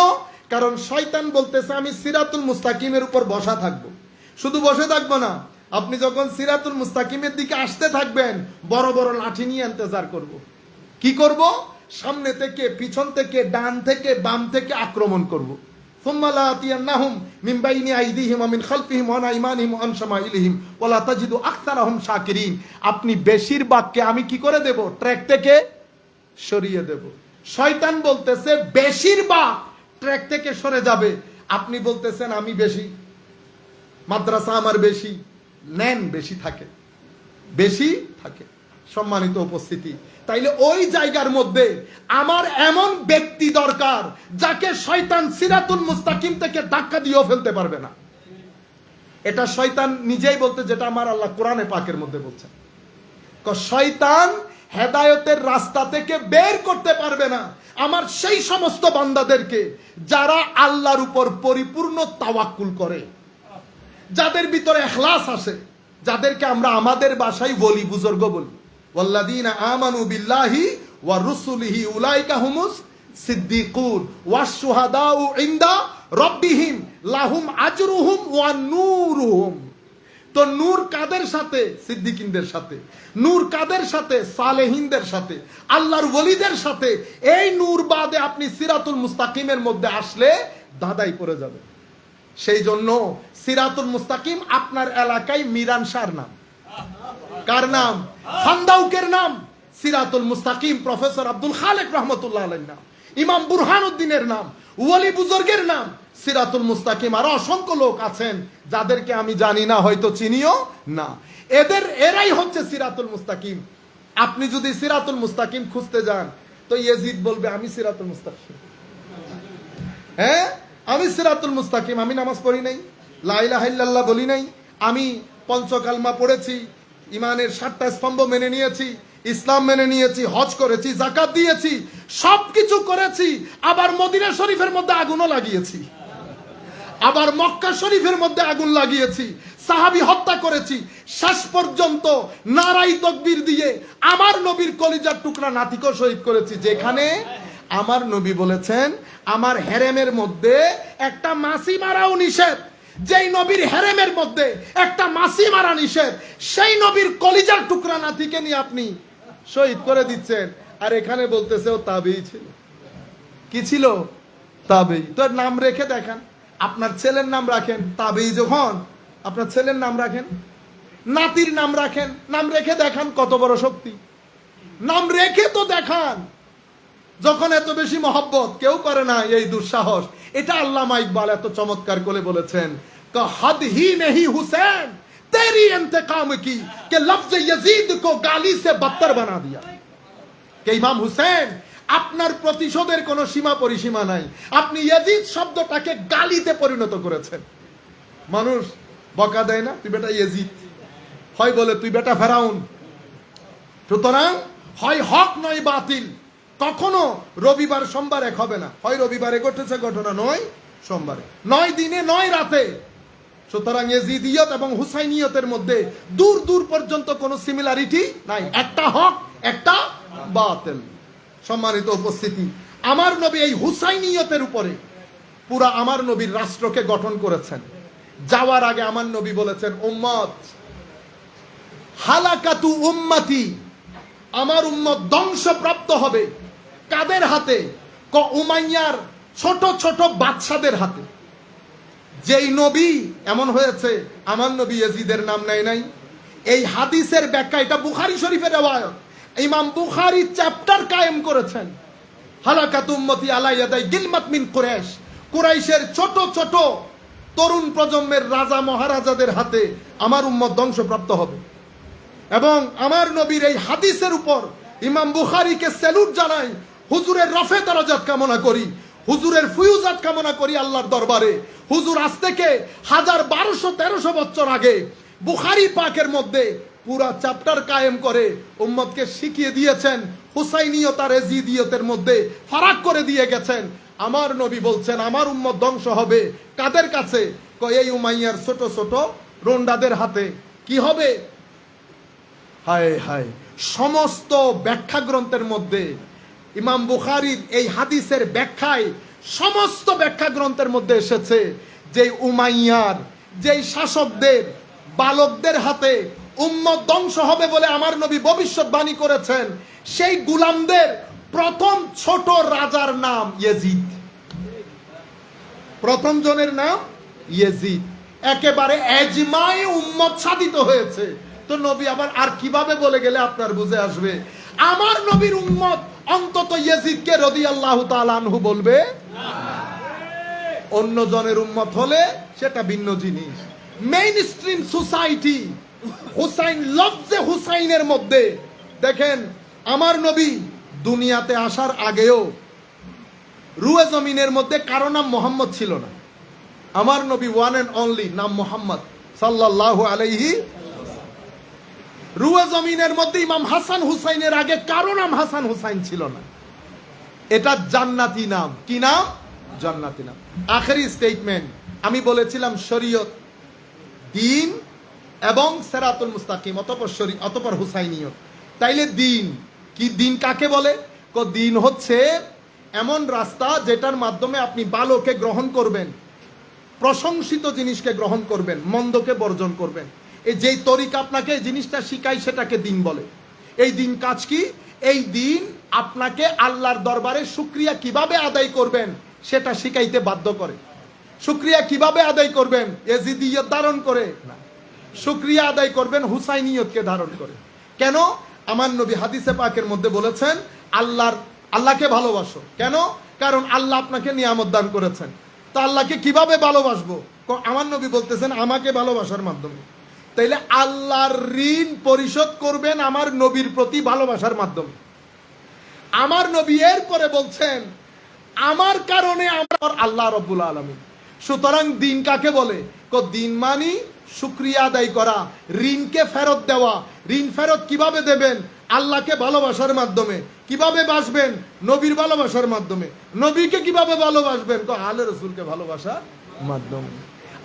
কারণ শয়তান বলতেছে আমি সিরাতুল মুস্তাকিমের উপর বসা থাকবো। শুধু বসে থাকবো না, আপনি যখন সিরাতুল মুস্তাকিমের দিকে আসতে থাকবেন, বড় বড় লাঠি নিয়ে ইন্তজার করব। কি করব? সামনে থেকে, পিছন থেকে, ডান থেকে, বাম থেকে আক্রমণ করব। সুম্মা লাআতিয়ান্নাহুম মিন বাইনি আইদিহিম ওয়া মিন খালফিহিম ওয়া আন আইমানিহিম ওয়া আন শামাইলিহিম ওয়া লা তাজিদু আকসারাহুম শাকিরিন। আপনি বেশিরভাগকে আমি কি করে দেব? ট্র্যাক থেকে সরিয়ে দেব। শয়তান বলতেছে বেশিরভাগ ট্র্যাক থেকে সরে যাবে, আপনি বলতেছেন আমি বেশি, মাদ্রাসা আমার বেশি, নেন বেশি থাকে, বেশি থাকে। সম্মানিত উপস্থিতি, তাইলে ওই জায়গার মধ্যে আমার এমন ব্যক্তি দরকার যাকে শয়তান সিরাতুল মুস্তাকিম থেকে ধাক্কা দিয়েও ফেলতে পারবে না। এটা শয়তান নিজেই বলতে, যেটা আমার আল্লাহ কোরআনে পাকের মধ্যে বলছেন। শয়তান হেদায়েতের রাস্তা থেকে বের করতে পারবে না আমার সেই সমস্ত বান্দাদেরকে যারা আল্লাহর উপর পরিপূর্ণ তাওয়াক্কুল করে, যাদের ভিতরে ইখলাস আসে, যাদেরকে আমরা আমাদের ভাষায় ওলি বুজুর্গ বলি। ওয়াল্লাযীনা আমানু বিল্লাহি ওয়া রুসুলিহি উলাইকা হুমুস সিদ্দিকুন ওয়াশ শুহাদাউ ইনদা রাব্বিহিম লাহুম আজরুহুম ওয়া নূরুহুম। তো নূর কাদের সাথে? সিদ্দিকিনদের সাথে। নূর কাদের সাথে? সালেহিনদের সাথে, আল্লাহর ওলিদের সাথে। এই নূর বাদে আপনি সিরাতুল মুস্তাকিমের মধ্যে আসলে দাদাই পড়ে যাবে। সেই জন্য সিরাতুল মুস্তাকিম আপনার এলাকায় মিরান শাহর নাম। কার নাম? ফান্দাউকের নাম। সিরাতুল মুস্তাকিম প্রফেসর আব্দুল খালেক রহমতুল্লাহ আলাইহির নাম। ইমাম বুরহানুদ্দিনের নাম, ওলি বুজুর্গের নাম। সিরাতুল মুস্তাকিম আরো অসংখ্য লোক আছেন যাদেরকে আমি জানি না, হয়তো চিনিও না। এরাই হচ্ছে সিরাতুল মুস্তাকিম। আপনি যদি সিরাতুল মুস্তাকিম খুঁজতে যান তো ইয়াজিদ বলবে আমি সিরাতুল মুস্তাকিম। হ্যাঁ, আমি সিরাতুল মুস্তাকিম, আমি নামাজ পড়ি নাই, লা ইলাহা ইল্লাল্লাহ বলি নাই, আমি পঞ্চকালমা পড়েছি, ইমানের 7টা স্তম্ভ মেনে নিয়েছি, ইসলাম মেনে নিয়েছি, হজ করেছি, যাকাত দিয়েছি, সবকিছু করেছি, আবার মদিনা শরীফের মধ্যে আগুনও লাগিয়েছি, আবার মক্কা শরীফের মধ্যে আগুন লাগিয়েছি, সাহাবী হত্যা করেছি, শেষ পর্যন্ত নারাই তাকবীর দিয়ে আমার নবীর কলিজার টুকরা নাতিকে শহীদ করেছি। যেখানে আমার নবী বলেছেন আমার হেরেমের মধ্যে একটা মাছি মারাও নিষেধ, যেই নবীর হেরেমের মধ্যে একটা মাছি মারা নিষেধ, সেই নবীর কলিজার টুকরা নাতিকে নিয়ে আপনি শহীদ করে দিচ্ছেন। আর এখানে বলতেছে ও তাবেঈ ছিল। কি ছিল? তাবেঈ। তো নাম রেখে দেখান, আপনার ছেলের নাম রাখেন তাবেঈ। যখন আপনার ছেলের নাম রাখেন, নাতির নাম রাখেন, নাম রেখে দেখান কত বড় শক্তি। নাম রেখে তো দেখান। যখন এত বেশি মহব্বত কেউ করে না, এই দুঃসাহস। এটা আল্লামা ইকবাল এত চমৎকার করে বলেছেন, का हद ही नहीं हुसैन तेरी इंतकाम की कि लफ्ज यजीद को गाली से बदतर बना दिया। কে ইমাম হুসেন, আপনার প্রতিশোধের কোনো সীমা পরিসীমা নাই, আপনি ইয়াজিদ শব্দটাকে গালিতে পরিণত করেছেন। মানুষ বকা দেয় না, তুই বেটা ইয়াজিদ, হয় বলে তুই বেটা ফেরাউন। সুতরাং হয় হক নয় বাতিল, কখনো রবিবার সোমবার এক হবে না, হয় রবিবারে ঘটেছে ঘটনা, নয় সোমবারে, নয় দিনে নয় রাতে। সুতরাং ইয়াজিদিয়ত এবং হুসাইনিয়তের মধ্যে দূর দূর পর্যন্ত কোনো সিমিলারিটি নাই, একটা হক একটা বাতিল। সম্মানিত উপস্থিতি, আমার নবী এই হুসাইনিয়তের উপরে পুরা আমার নবীর রাষ্ট্রকে গঠন করেছেন। যাওয়ার আগে আমার নবী বলেছেন, উম্মত হালাকাতু উম্মতি, আমার উম্মত ধ্বংসপ্রাপ্ত হবে। কাদের হাতে? উমাইয়ার ছোট ছোট বাচ্চাদের হাতে। যেই নবী এমন হয়েছে, আমার নবী ইয়াজিদের নাম নেয় নাই। এই হাদিসের ব্যাখ্যা, এটা বুখারী শরীফের রওয়ায়াত, ইমাম বুখারী চ্যাপ্টার কায়েম করেছেন, হালাকাতু উম্মতি আলা ইয়াদাই গিলমাত মিন কুরাইশ, কুরাইশের ছোট ছোট তরুণ প্রজন্মের রাজা মহারাজাদের হাতে আমার উম্মত ধ্বংসপ্রাপ্ত হবে। এবং আমার নবীর এই হাদিসের উপর ইমাম বুখারীকে স্যালুট জানাই, হুজুরের রফে দরজাত কামনা করি, হুজুরের ফুয়ুজাত কামনা করি আল্লাহর দরবারে। হুজুর আজ থেকে 1200-1300 বছর আগে বুখারী পাকের মধ্যে পুরা চ্যাপ্টার কায়েম করে উম্মতকে শিখিয়ে দিয়েছেন, হুসাইনিয়ত আর ইয়াজিদিয়তের মধ্যে ফারাক করে দিয়ে গেছেন। আমার নবী বলছেন আমার উম্মত ধ্বংস হবে কাদের কাছে? এই উমাইয়ার ছোট ছোট রোন্ডাদের হাতে। কি হবে? হায় হায়, সমস্ত ব্যাখ্যা গ্রন্থের মধ্যে ইমাম বুখারীর এই হাদিসের ব্যাখ্যায় সমস্ত ব্যাখ্যা গ্রন্থের মধ্যে এসেছে যে উমাইয়ার যেই শাসকদের বালকদের হাতে উম্মত ধ্বংস হবে বলে আমার নবী ভবিষ্যৎবাণী করেছেন, সেই গোলামদের প্রথম ছোট রাজার নাম ইয়াজিদ। প্রথম জনের নাম ইয়াজিদ। একেবারে এজমায়ে উম্মত সাধিত হয়েছে। তো নবী আবার আর কিভাবে বলে গেলে আপনার বুঝে আসবে? আমার নবীর উম্মত অন্তত ইয়াজিদকে রাদিয়াল্লাহু তাআলা আনহু বলবে না। অন্য জনের উম্মত হলে সেটা ভিন্ন জিনিস। মেইন স্ট্রিম সোসাইটি হুসাইন, লফজে হুসাইনের মধ্যে দেখেন, আমার নবী দুনিয়াতে আসার আগেও রুয়ে জমিনের মধ্যে কারো নাম মোহাম্মদ ছিল না। আমার নবী ওয়ান এন্ড অনলি নাম মোহাম্মদ সাল্লাল্লাহু আলাইহি। রুয়ে জমিনের মধ্যে ইমাম হাসান হুসাইনের আগে কারো নাম হাসান হুসাইন ছিল না। এটা জান্নাতি নাম। কি নাম? জান্নাতি নাম। আখেরি স্টেটমেন্ট, আমি বলেছিলাম শরীয়ত, দ্বীন এবং সিরাতুল মুস্তাকিম, অতঃপর হুসাইনিয়ত। তাইলে দ্বীন কি? দ্বীন কাকে বলে? দ্বীন হচ্ছে এমন রাস্তা যেটার মাধ্যমে আপনি ভালোকে গ্রহণ করবেন, প্রশংসিত জিনিসকে গ্রহণ করবেন, মন্দকে বর্জন করবেন। এই যেই তরিকা আপনাকে এই জিনিসটা শিখায় সেটাকে দ্বীন বলে। এই দ্বীন কাজ কি? এই দ্বীন আপনাকে আল্লাহর দরবারে শুকরিয়া কিভাবে আদায় করবেন সেটা শিখাইতে বাধ্য করে। শুকরিয়া কিভাবে আদায় করবেন? ইয়াজিদিয়ত ধারণ করে না, শুকরিয়া আদায় করবেন হুসাইনিয়তকে ধারণ করে। কেন? আমার নবী হাদিসে পাকের মধ্যে বলেছেন আল্লাহকে ভালোবাসো। কেন? কারণ আল্লাহ আপনাকে নিয়ামত দান করেছেন। তো আল্লাহকে কিভাবে ভালোবাসবো? আমার নবী বলতেছেন আমাকে ভালোবাসার মাধ্যমে। তাইলে আল্লাহর ঋণ পরিশোধ করবেন আমার নবীর প্রতি ভালোবাসার মাধ্যমে। আমার নবী এরপরে বলছেন আমার কারণে আমার আল্লাহ রাব্বুল আলামিন। সুতরাং দিন কাকে বলে? দিন মানি শুকরিয়া আদায় করা, ঋণকে ফেরত দেওয়া। ঋণ ফেরত কিভাবে দেবেন? আল্লাহকে ভালোবাসার মাধ্যমে। কিভাবে বাসবেন? নবীর ভালোবাসার মাধ্যমে। নবীকে কিভাবে ভালোবাসবেন? আলে রসুলকে ভালোবাসার মাধ্যমে।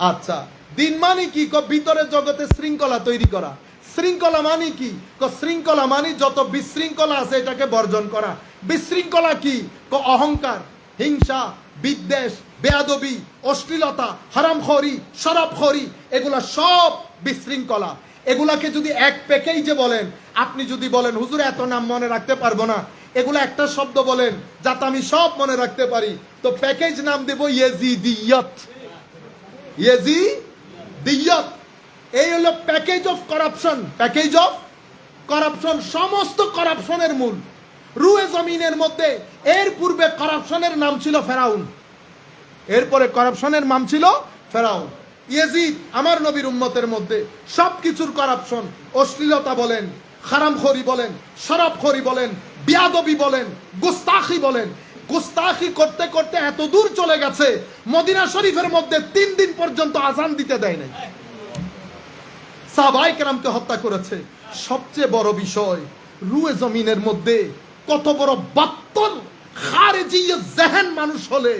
আচ্ছা, দিন মানে কি? ভিতরের জগতে শৃঙ্খলা তৈরি করা। শৃঙ্খলা মানে কি? শৃঙ্খলা মানে যত বিশৃঙ্খলা আছে এটাকে বর্জন করা। বিশৃঙ্খলা কি? অহংকার, হিংসা, বিদ্বেষ, বেয়াদবি, অশ্লীলতা, হারামখোরি, শরাবখোরি, এগুলা সব বিশৃঙ্খলা। এগুলাকে যদি এক প্যাকেজে বলেন, আপনি যদি বলেন হুজুর এত নাম মনে রাখতে পারবো না, এগুলা একটা শব্দ বলেন যাতে আমি সব মনে রাখতে পারি, তো প্যাকেজ নাম দেব ইয়াজিদিয়ত। ইয়াজিদিয়ত এই হলো package of corruption. Package of corruption, সমস্ত কারাপশনের মূল। রুয়ে জমিনের মধ্যে এর পূর্বে কারাপশনের নাম ছিল ফেরাউন, এরপরে কারাপশনের নাম ছিল ফেরাউন। ইয়াজিদ আমার নবীর উম্মতের মধ্যে সবকিছুর করাপশন, অশ্লীলতা বলেন, হারামখোরি বলেন, শরাবখোরি বলেন, বিয়াদবি বলেন, গুস্তাখি বলেন, গুস্তাখি করতে করতে এত দূর চলে গেছে মদিনা শরীফের মধ্যে 3 দিন পর্যন্ত আজান দিতে দেয় নাই। সাহাবায়ে কেরামকে হত্যা করেছে। সবচেয়ে বড় বিষয়, রুয়ে জমিনের মধ্যে কত বড় বাত্তল খারেজিয়ে জেহেন মানুষ হলে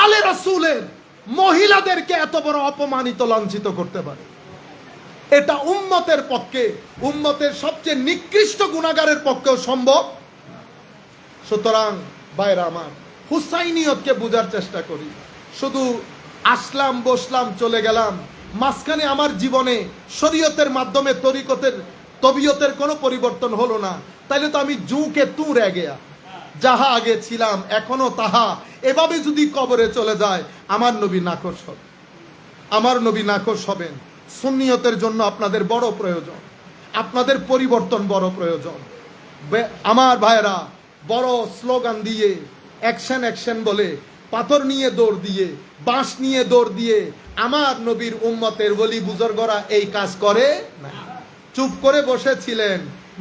আলে রাসূলের মহিলাদেরকে এত বড় অপমানিত লাঞ্ছিত করতে পারে। এটা উম্মতের পক্ষে, উম্মতের সবচেয়ে নিকৃষ্ট গুনাহগারের পক্ষেও সম্ভব। সুতরাং ভাইরা আমার, হুসাইনিয়তকে বোঝার চেষ্টা করি। শুধু আসলাম, বসলাম, চলে গেলাম, মাঝখানে আমার জীবনে শরীয়তের মাধ্যমে তবিয়তের কোনো পরিবর্তন হলো না, তাইলে তো আমি জুকে তু রে গেয়া, যাহা আগে ছিলাম এখনো তাহা। এভাবে যদি কবরে চলে যায়, আমার নবী নাকশ হবে, আমার নবী নাকশ হবেন। সুন্নিয়তের জন্য আপনাদের বড় প্রয়োজন, আপনাদের পরিবর্তন বড় প্রয়োজন। আমার ভাইরা বড় স্লোগান দিয়ে, অ্যাকশন অ্যাকশন বলে, পাথর নিয়ে দৌড় দিয়ে, বাঁশ নিয়ে দৌড় দিয়ে আমার নবীর উম্মতের ওলি বুজুর্গরা এই কাজ করে না। চুপ করে বসেছিলেন,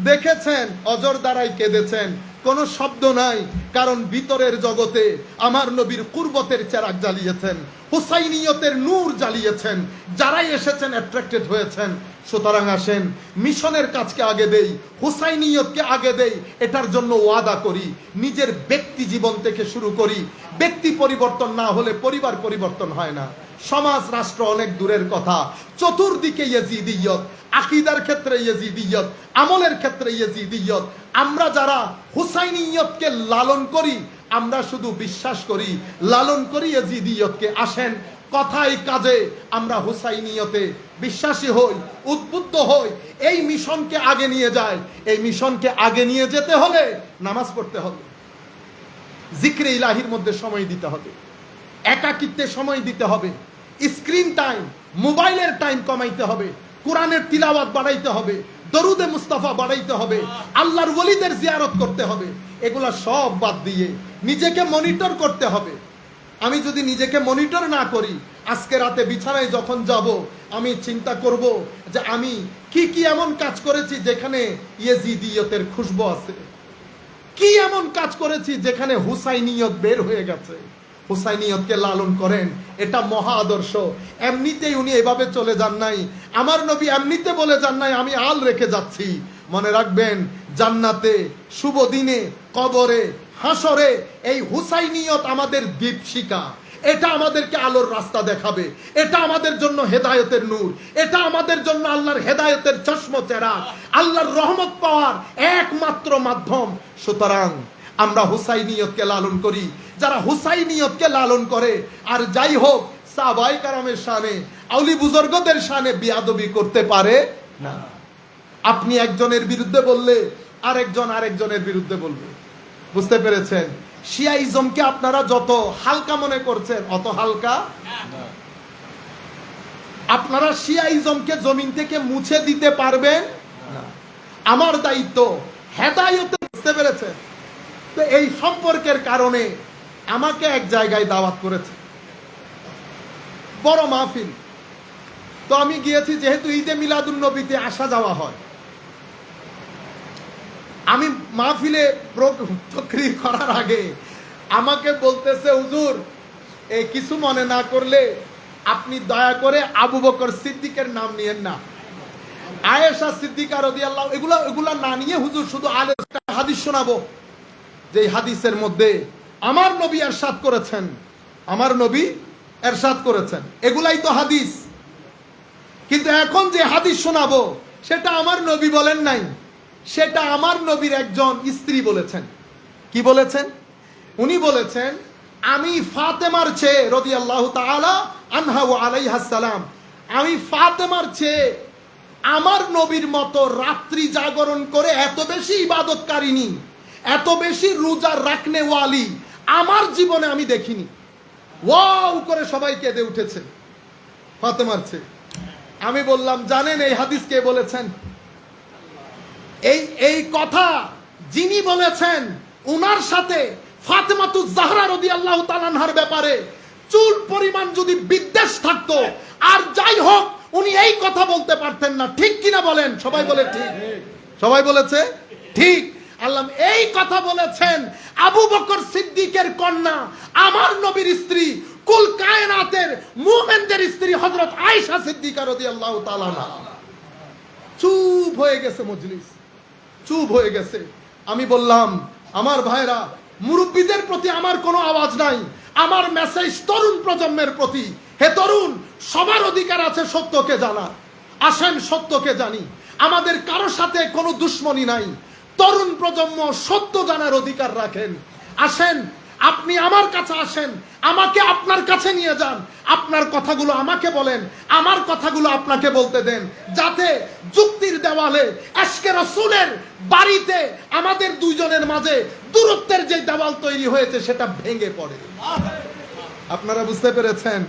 দেখেছেন, অজর দ্বারাই কেঁদেছেন, কোনো শব্দ নাই, কারণ ভিতরের জগতে আমার নবীর কুরবতের চেরাগ জ্বালিয়েছেন, হুসাইনিয়তের নূর জ্বালিয়েছেন, যারাই এসেছেন অ্যাট্রাক্টেড হয়েছেন। সুতরাং আসেন, মিশনের কাজকে আগে দেই, হুসাইনিয়তকে আগে দেই, এটার জন্য ওয়াদা করি। নিজের ব্যক্তি জীবন থেকে শুরু করি। ব্যক্তি পরিবর্তন না হলে পরিবার পরিবর্তন হয় না, সমাজ রাষ্ট্র অনেক দূরের কথা। চতুর্দিকে ইয়াজিদিয়ত, আকীদার ক্ষেত্রে ইয়াজিদিয়ত, আমলের ক্ষেত্রে ইয়াজিদিয়ত। আমরা যারা হুসাইনিয়তকে লালন করি, আমরা শুধু বিশ্বাস করি, লালন করি ইয়াজিদিয়তকে। আসেন, কথায় কাজে আমরা হুসাইনিয়তে বিশ্বাসী হই, উদ্বুদ্ধ হই, এই মিশনকে আগে নিয়ে যায়। এই মিশনকে আগে নিয়ে যেতে হলে নামাজ পড়তে হবে, জিকরে ইলাহির মধ্যে সময় দিতে হবে, একাকিত্বে সময় দিতে হবে, স্ক্রিন টাইম, মোবাইলের টাইম কমাইতে হবে, কোরআনের তিলাওয়াত বাড়াইতে হবে, দরুদে মুস্তাফা বাড়াইতে হবে, আল্লাহর ওলিদের জিয়ারত করতে হবে। এগুলা সব বাদ দিয়ে নিজেকে মনিটর করতে হবে। আমি যদি নিজেকে মনিটর না করি, আজকে রাতে বিছানায় যখন যাব, আমি চিন্তা করব যে আমি কি কি এমন কাজ করেছি যেখানে ইয়াজিদিয়তের খুশবু আছে, কি এমন কাজ করেছি যেখানে হুসাইনিয়ত বের হয়ে গেছে। হুসাইনিয়তকে লালন করেন, এটা মহা আদর্শ। এমনিতেই উনি এভাবে চলে যান নাই, আমার নবী এমনিতে বলে যান নাই আমি আল রেখে যাচ্ছি। মনে রাখবেন, জান্নাতে, শুভ দিনে, কবরে, হাসরে এই হুসাইনিয়ত আমাদের দীপশিখা। এটা আমাদেরকে আলোর রাস্তা দেখাবে, এটা আমাদের জন্য হেদায়েতের নূর, এটা আমাদের জন্য আল্লাহর হেদায়েতের চশমা চেরা, আল্লাহর রহমত পাওয়ার একমাত্র মাধ্যম। সুতরাং আমরা হুসাইনিয়তকে লালন করি। যারা হুসাইনিয়তকে লালন করে, আর যাই হোক সাহাবায়ে কেরামের শানে, আউলি বুজুর্গদের শানে বিয়াদবি করতে পারে না। আপনি একজনের বিরুদ্ধে বললে আরেকজনের বিরুদ্ধে বলবে। বুঝতে পেরেছেন? শিয়াইজমকে আপনারা যত হালকা মনে করছেন, অত হালকা না। আপনারা শিয়াইজমকে জমিন থেকে মুছে দিতে পারবেন না। আমার দায়িত্ব হেদায়েত। বুঝতে পেরেছেন? তো এই সম্পর্কের কারণে আমাকে এক জায়গায় দাওয়াত করেছে, বড় মাহফিল। তো আমি গিয়েছি, যেহেতু ঈদে মিলাদুন নবীতে আসা যাওয়া হয়। আমি মাহফিলে তকরীর করার আগে আমাকে বলতেছে, হুজুর এই কিছু মনে না করলে আপনি দয়া করে আবু বকর সিদ্দিকের নাম নিয়েন না, আয়েশা সিদ্দিকা রাদিয়াল্লাহু, এগুলা না নিয়ে হুজুর শুধু হাদিস শোনাবো, যে হাদিসের মধ্যে আমার নবী ইরশাদ করেছেন, আমার নবী ইরশাদ করেছেন, এগুলাই তো হাদিস। কিন্তু এখন যে হাদিস শোনাবো সেটা আমার নবী বলেন নাই, সেটা আমার নবীর একজন স্ত্রী বলেছেন। কি বলেছেন? উনি বলেছেন, আমি ফাতেমার চেয়ে রাদিয়াল্লাহু তাআলা আনহা ওয়া আলাইহাস সালাম, আমি ফাতেমার চেয়ে আমার নবীর মতো রাত্রি জাগরণ করে এত বেশি ইবাদতকারিনী, এত বেশি রোজা রাখনে ওয়ালি আমার জীবনে আমি দেখিনি। ওয়াও করে সবাই কেঁদে উঠেছে ফাতেমার চেয়ে। আমি বললাম, জানেন এই হাদিস কে বলেছেন? এই কথা যিনি বলেছেন, উনার সাথে ফাতেমাতুজ জাহরা রাদিয়াল্লাহু তাআলা আনহার ব্যাপারে চুল পরিমাণ যদি বিদ্বেষ থাকতো, আর যাই হোক উনি এই কথা বলতে পারতেন না, ঠিক কিনা বলেন? সবাই বলে ঠিক, সবাই বলেছে ঠিক। আল্লাহ এই কথা বলেছেন আবু বকর সিদ্দিকের কন্যা, আমার নবীর স্ত্রী, কুল কায়নাতের মুমিনদের স্ত্রী হযরত আয়েশা সিদ্দিকা রাদিয়াল্লাহু তাআলা আনহা। চুপ হয়ে গেছে মজলিস, চুপ হয়ে গেছে। আমি বললাম, আমার ভাইরা, মুরব্বীদের প্রতি আমার কোনো আওয়াজ নাই, আমার মেসেজ তরুণ প্রজন্মের প্রতি। হে তরুণ, সবার অধিকার আছে সত্যকে জানা। আসেন সত্যকে জানি, আমাদের কারো সাথে কোনো দুশ্মনী নাই। তরুণ প্রজন্ম সত্য জানার অধিকার রাখেন। আসেন, আপনি আমার কাছে আসেন, আমাকে আপনার কাছে নিয়ে যান, আপনার কথাগুলো আমাকে বলেন, আমার কথাগুলো আপনাকে বলতে দেন, যাতে যুক্তির দেওয়ালে আজকে রাসূলের বাড়িতে আমাদের দুইজনের মাঝে দূরত্বের যে দেওয়াল তৈরি হয়েছে সেটা ভেঙে পড়ে। আপনারা বুঝতে পেরেছেন?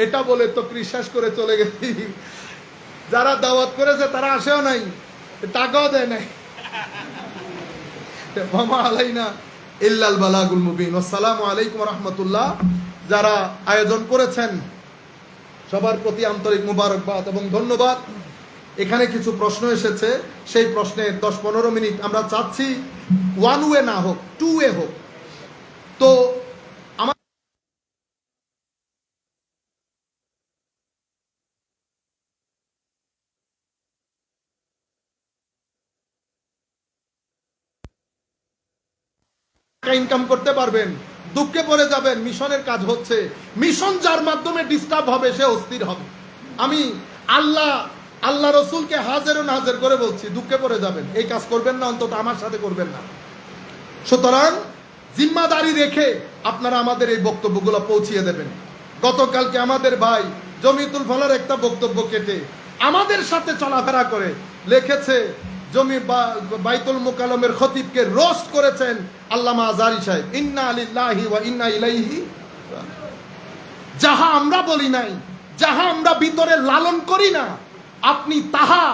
এটা বলে তো শেষ করে চলে গেছি। যারা দাওয়াত করেছে তারা আসেও নাই, টাকাও দেয় নাই। মামা আলাইনা ইল্লাল বালাগুল মুবিন। আসসালামু আলাইকুম ওয়া রাহমাতুল্লাহ। যারা আয়োজন করেছেন সবার প্রতি আন্তরিক মুবারকবাদ এবং ধন্যবাদ। এখানে কিছু প্রশ্ন এসেছে, সেই প্রশ্নের 10-15 মিনিট আমরা চাচ্ছি ওয়ান ওয়ে না হোক, টু ওয়ে হোক। তো আমার ইনকাম করতে পারবেন, দুঃখে পড়ে যাবেন, মিশনের কাজ হচ্ছে। মিশন যার মাধ্যমে ডিস্টার্ব হবে সে অস্থির হবে। আমি আল্লাহ রসুলকে হাজের ও নাজের করে বলছি, দুঃখে পড়ে যাবেন, এই কাজ করবেন না, অন্তত আমার সাথে করবেন না। সুতরাং জিম্মাদারি রেখে আপনারা আমাদের এই বক্তব্যগুলো পৌঁছিয়ে দেবেন। গতকালকে আমাদের ভাই জমিতুল ফলার একটা বক্তব্য কেটে আমাদের সাথে চলাফেরা করে লিখেছে, বাইতুল মুকাররমের খতিবকে রোস্ট করেছেন আল্লামা আজহারী সাহেব। ইন্না লিল্লাহি ওয়া ইন্না ইলাইহি। যাহা আমরা বলি নাই, যাহা আমরা ভিতরে লালন করি না, আপনি তাহা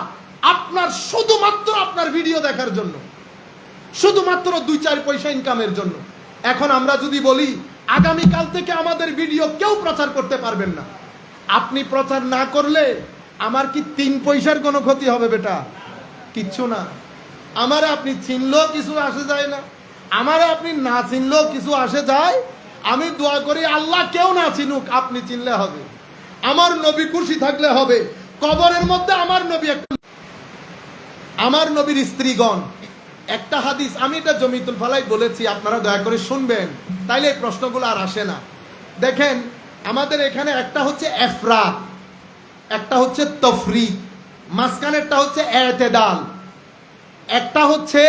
আপনার শুধুমাত্র আপনার ভিডিও দেখার জন্য, শুধুমাত্র 2-4 পয়সা ইনকামের জন্য। এখন আমরা যদি বলি আগামীকাল থেকে আমাদের ভিডিও কেউ প্রচার করতে পারবেন না, আপনি প্রচার না করলে আমার কি 3 পয়সার কোনো ক্ষতি হবে বেটা? কিচ্ছু না। আমারে আপনি চিনলেও কিছু আসে যায় না, আমারে আপনি না চিনলেও কিছু আসে যায়। আমি দোয়া করি আল্লাহ কেউ না চিনুক, আপনি চিনলে হবে। আমার নবী খুশি থাকলে হবে। কবরের মধ্যে আমার নবী, আমার নবীর স্ত্রীগণ, একটা হাদিস আমি এটা জমিতুল ফালাই বলেছি, আপনারা দয়া করে শুনবেন, তাইলে এই প্রশ্নগুলো আর আসে না। দেখেন, আমাদের এখানে একটা হচ্ছে এফরাত, একটা হচ্ছে তফরিক, মাঝখানেরটা হচ্ছে এতেদাল, একটা হচ্ছে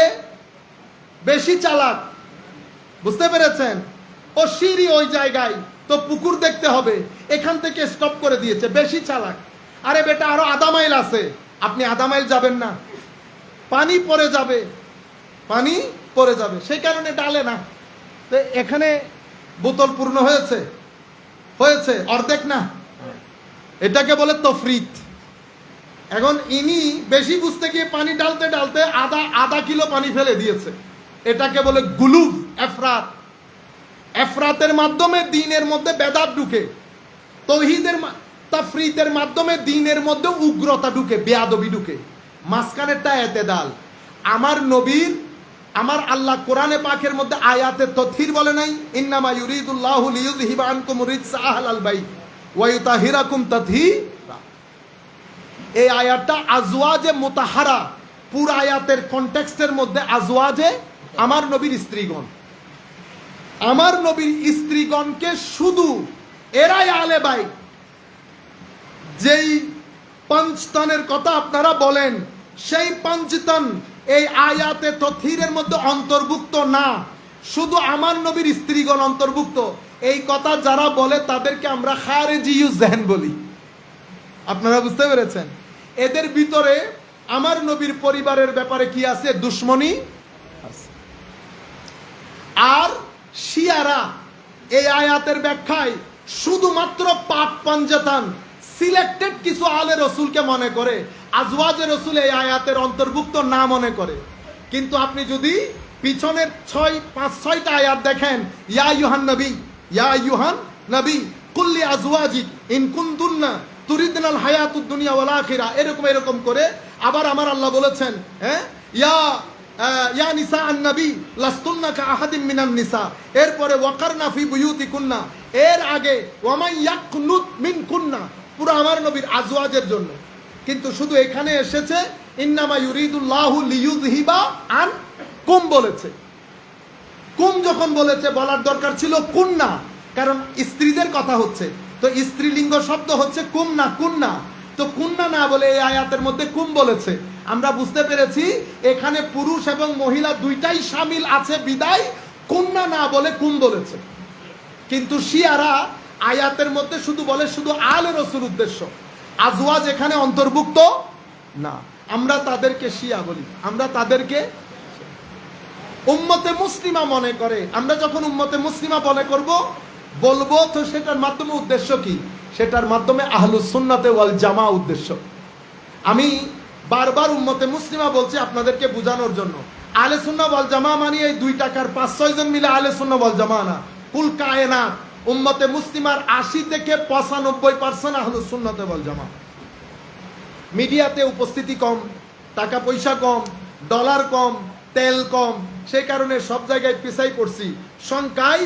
বেশি চালাক। বুঝতে পেরেছেন? ও সিঁড়ি ওই জায়গায়, তো পুকুর দেখতে হবে, এখান থেকে স্টপ করে দিয়েছে, বেশি চালাক। আরে বেটা, আরো আধা মাইল আছে, আপনি আধা মাইল যাবেন না, পানি পড়ে যাবে, পানি পড়ে যাবে, সেই কারণে ডালে না। তো এখানে বোতল পূর্ণ হয়েছে, হয়েছে অর্ধেক না, এটাকে বলে তফরিত। এখন ইনি বেশি বুঝতে গিয়ে পানি ডালতে ডালতে আধা কিলো পানি ফেলে দিয়েছে, এটাকে বলে গুলুব, এফরাত। এফরাতের মাধ্যমে দ্বীনের মধ্যে বেদাত ঢুকে, তাফরিতের মাধ্যমে দ্বীনের মধ্যে উগ্রতা ঢুকে, বেয়াদবি ঢুকে। মাঝখানেরটা এতেদাল। আমার নবীর, আমার আল্লাহ কোরআনে পাকের মধ্যে আয়াতে তথহির বলে নাই, ইন্নামা ইউরিদুল্লাহু লিইয়ুযহিবা আনকুম রিজসা আহলাল বাইত ওয়া ইউতাহিরাকুম তাতহীরা। এই আয়াতটা আজওয়াজে মুতাহারা, পুরো আয়াতের কনটেক্সটের মধ্যে আজওয়াজে আমার নবীর স্ত্রীগণ, আমার নবীর স্ত্রীগণকে শুধু এরাই আলে বাইত। যেই পঞ্চতনের কথা আপনারা বলেন, সেই পঞ্চতন এই আয়াতে তথহিরের মধ্যে অন্তর্ভুক্ত না, শুধু আমার নবীর স্ত্রীগণ অন্তর্ভুক্ত। এই কথা যারা বলে তাদেরকে আমরা খারেজিয়ুজ জেহন বলি। আপনারা বুঝতে পেরেছেন? এদের ভিতরে আমার নবীর পরিবারের ব্যাপারে কি আছে? দুশ্মনী আছে। আর শিয়ারা এই আয়াতের ব্যাখ্যায় শুধুমাত্র পাপ পঞ্জতান সিলেক্টেড কিছু আলে রসুলকে মনে করে, আজওয়াজে রসুল এই আয়াতের অন্তর্ভুক্ত না মনে করে। কিন্তু আপনি যদি পিছনের 5-6টা আয়াত দেখেন, ইয়া আইয়ুহান নবী, ইয়া আইয়ুহান নবী কুল্লি আজওয়াজিক ইন কুনতুন্না তুরিদনাল হায়াতুদ দুনিয়া ওয়াল আখিরা, এরকম করে আবার আমার আল্লাহ বলেছেন, হ্যাঁ, ইয়া নিসা আন-নবী লাস্তুন্না কাআহাদিম মিনান নিসা, এরপরে ওয়াকারনা ফি বুয়ুতিকুন্না, এর আগে ওয়ামান ইয়াকনুত মিনকুন্না, পুরো আমার নবীর আজওয়াজের জন্য। কিন্তু শুধু এখানে এসেছে ইন্নামা ইউরিদুল্লাহু লিইয়ুযহিবা আন কুম বলেছে। কুম যখন বলেছে, বলার দরকার ছিল কুন্না, কারণ স্ত্রীদের কথা হচ্ছে, তো স্ত্রীলিঙ্গ শব্দ হচ্ছে কুম না কুন্না, তো কুন্না না বলে এই আয়াতের মধ্যে কুম বলেছে। আমরা বুঝতে পেরেছি এখানে পুরুষ এবং মহিলা দুইটাই শামিল আছে বিদায় কুন্না না বলে কুম বলেছে। কিন্তু শিয়ারা আয়াতের মধ্যে শুধু বলে শুধু আলে রসুল উদ্দেশ্য, আজওয়াজ এখানে অন্তর্ভুক্ত না। আমরা তাদেরকে শিয়া বলি, আমরা তাদেরকে উম্মতে মুসলিমা মনে করে। আমরা যখন উম্মতে মুসলিমা মনে করব বলবো, তো সেটার মাধ্যমে উদ্দেশ্য কি? সেটার মাধ্যমে আহলুস সুন্নাতে ওয়াল জামা উদ্দেশ্য। আমি বারবার উম্মতে মুসলিমা বলছি আপনাদেরকে বোঝানোর জন্য। আহলে সুন্নাহ ওয়াল জামা মানে এই 2 টাকার 5-6 জন মিলে আহলে সুন্নাহ ওয়াল জামা না, কুল কায়নাত উম্মতে মুসলিমার 80 থেকে 95% আহলুস সুন্নাতে ওয়াল জামা। মিডিয়াতে উপস্থিতি কম, টাকা পয়সা কম, ডলার কম, তেল কম, সেই কারণে সব জায়গায় পিছাই পড়ছি। সংখ্যায়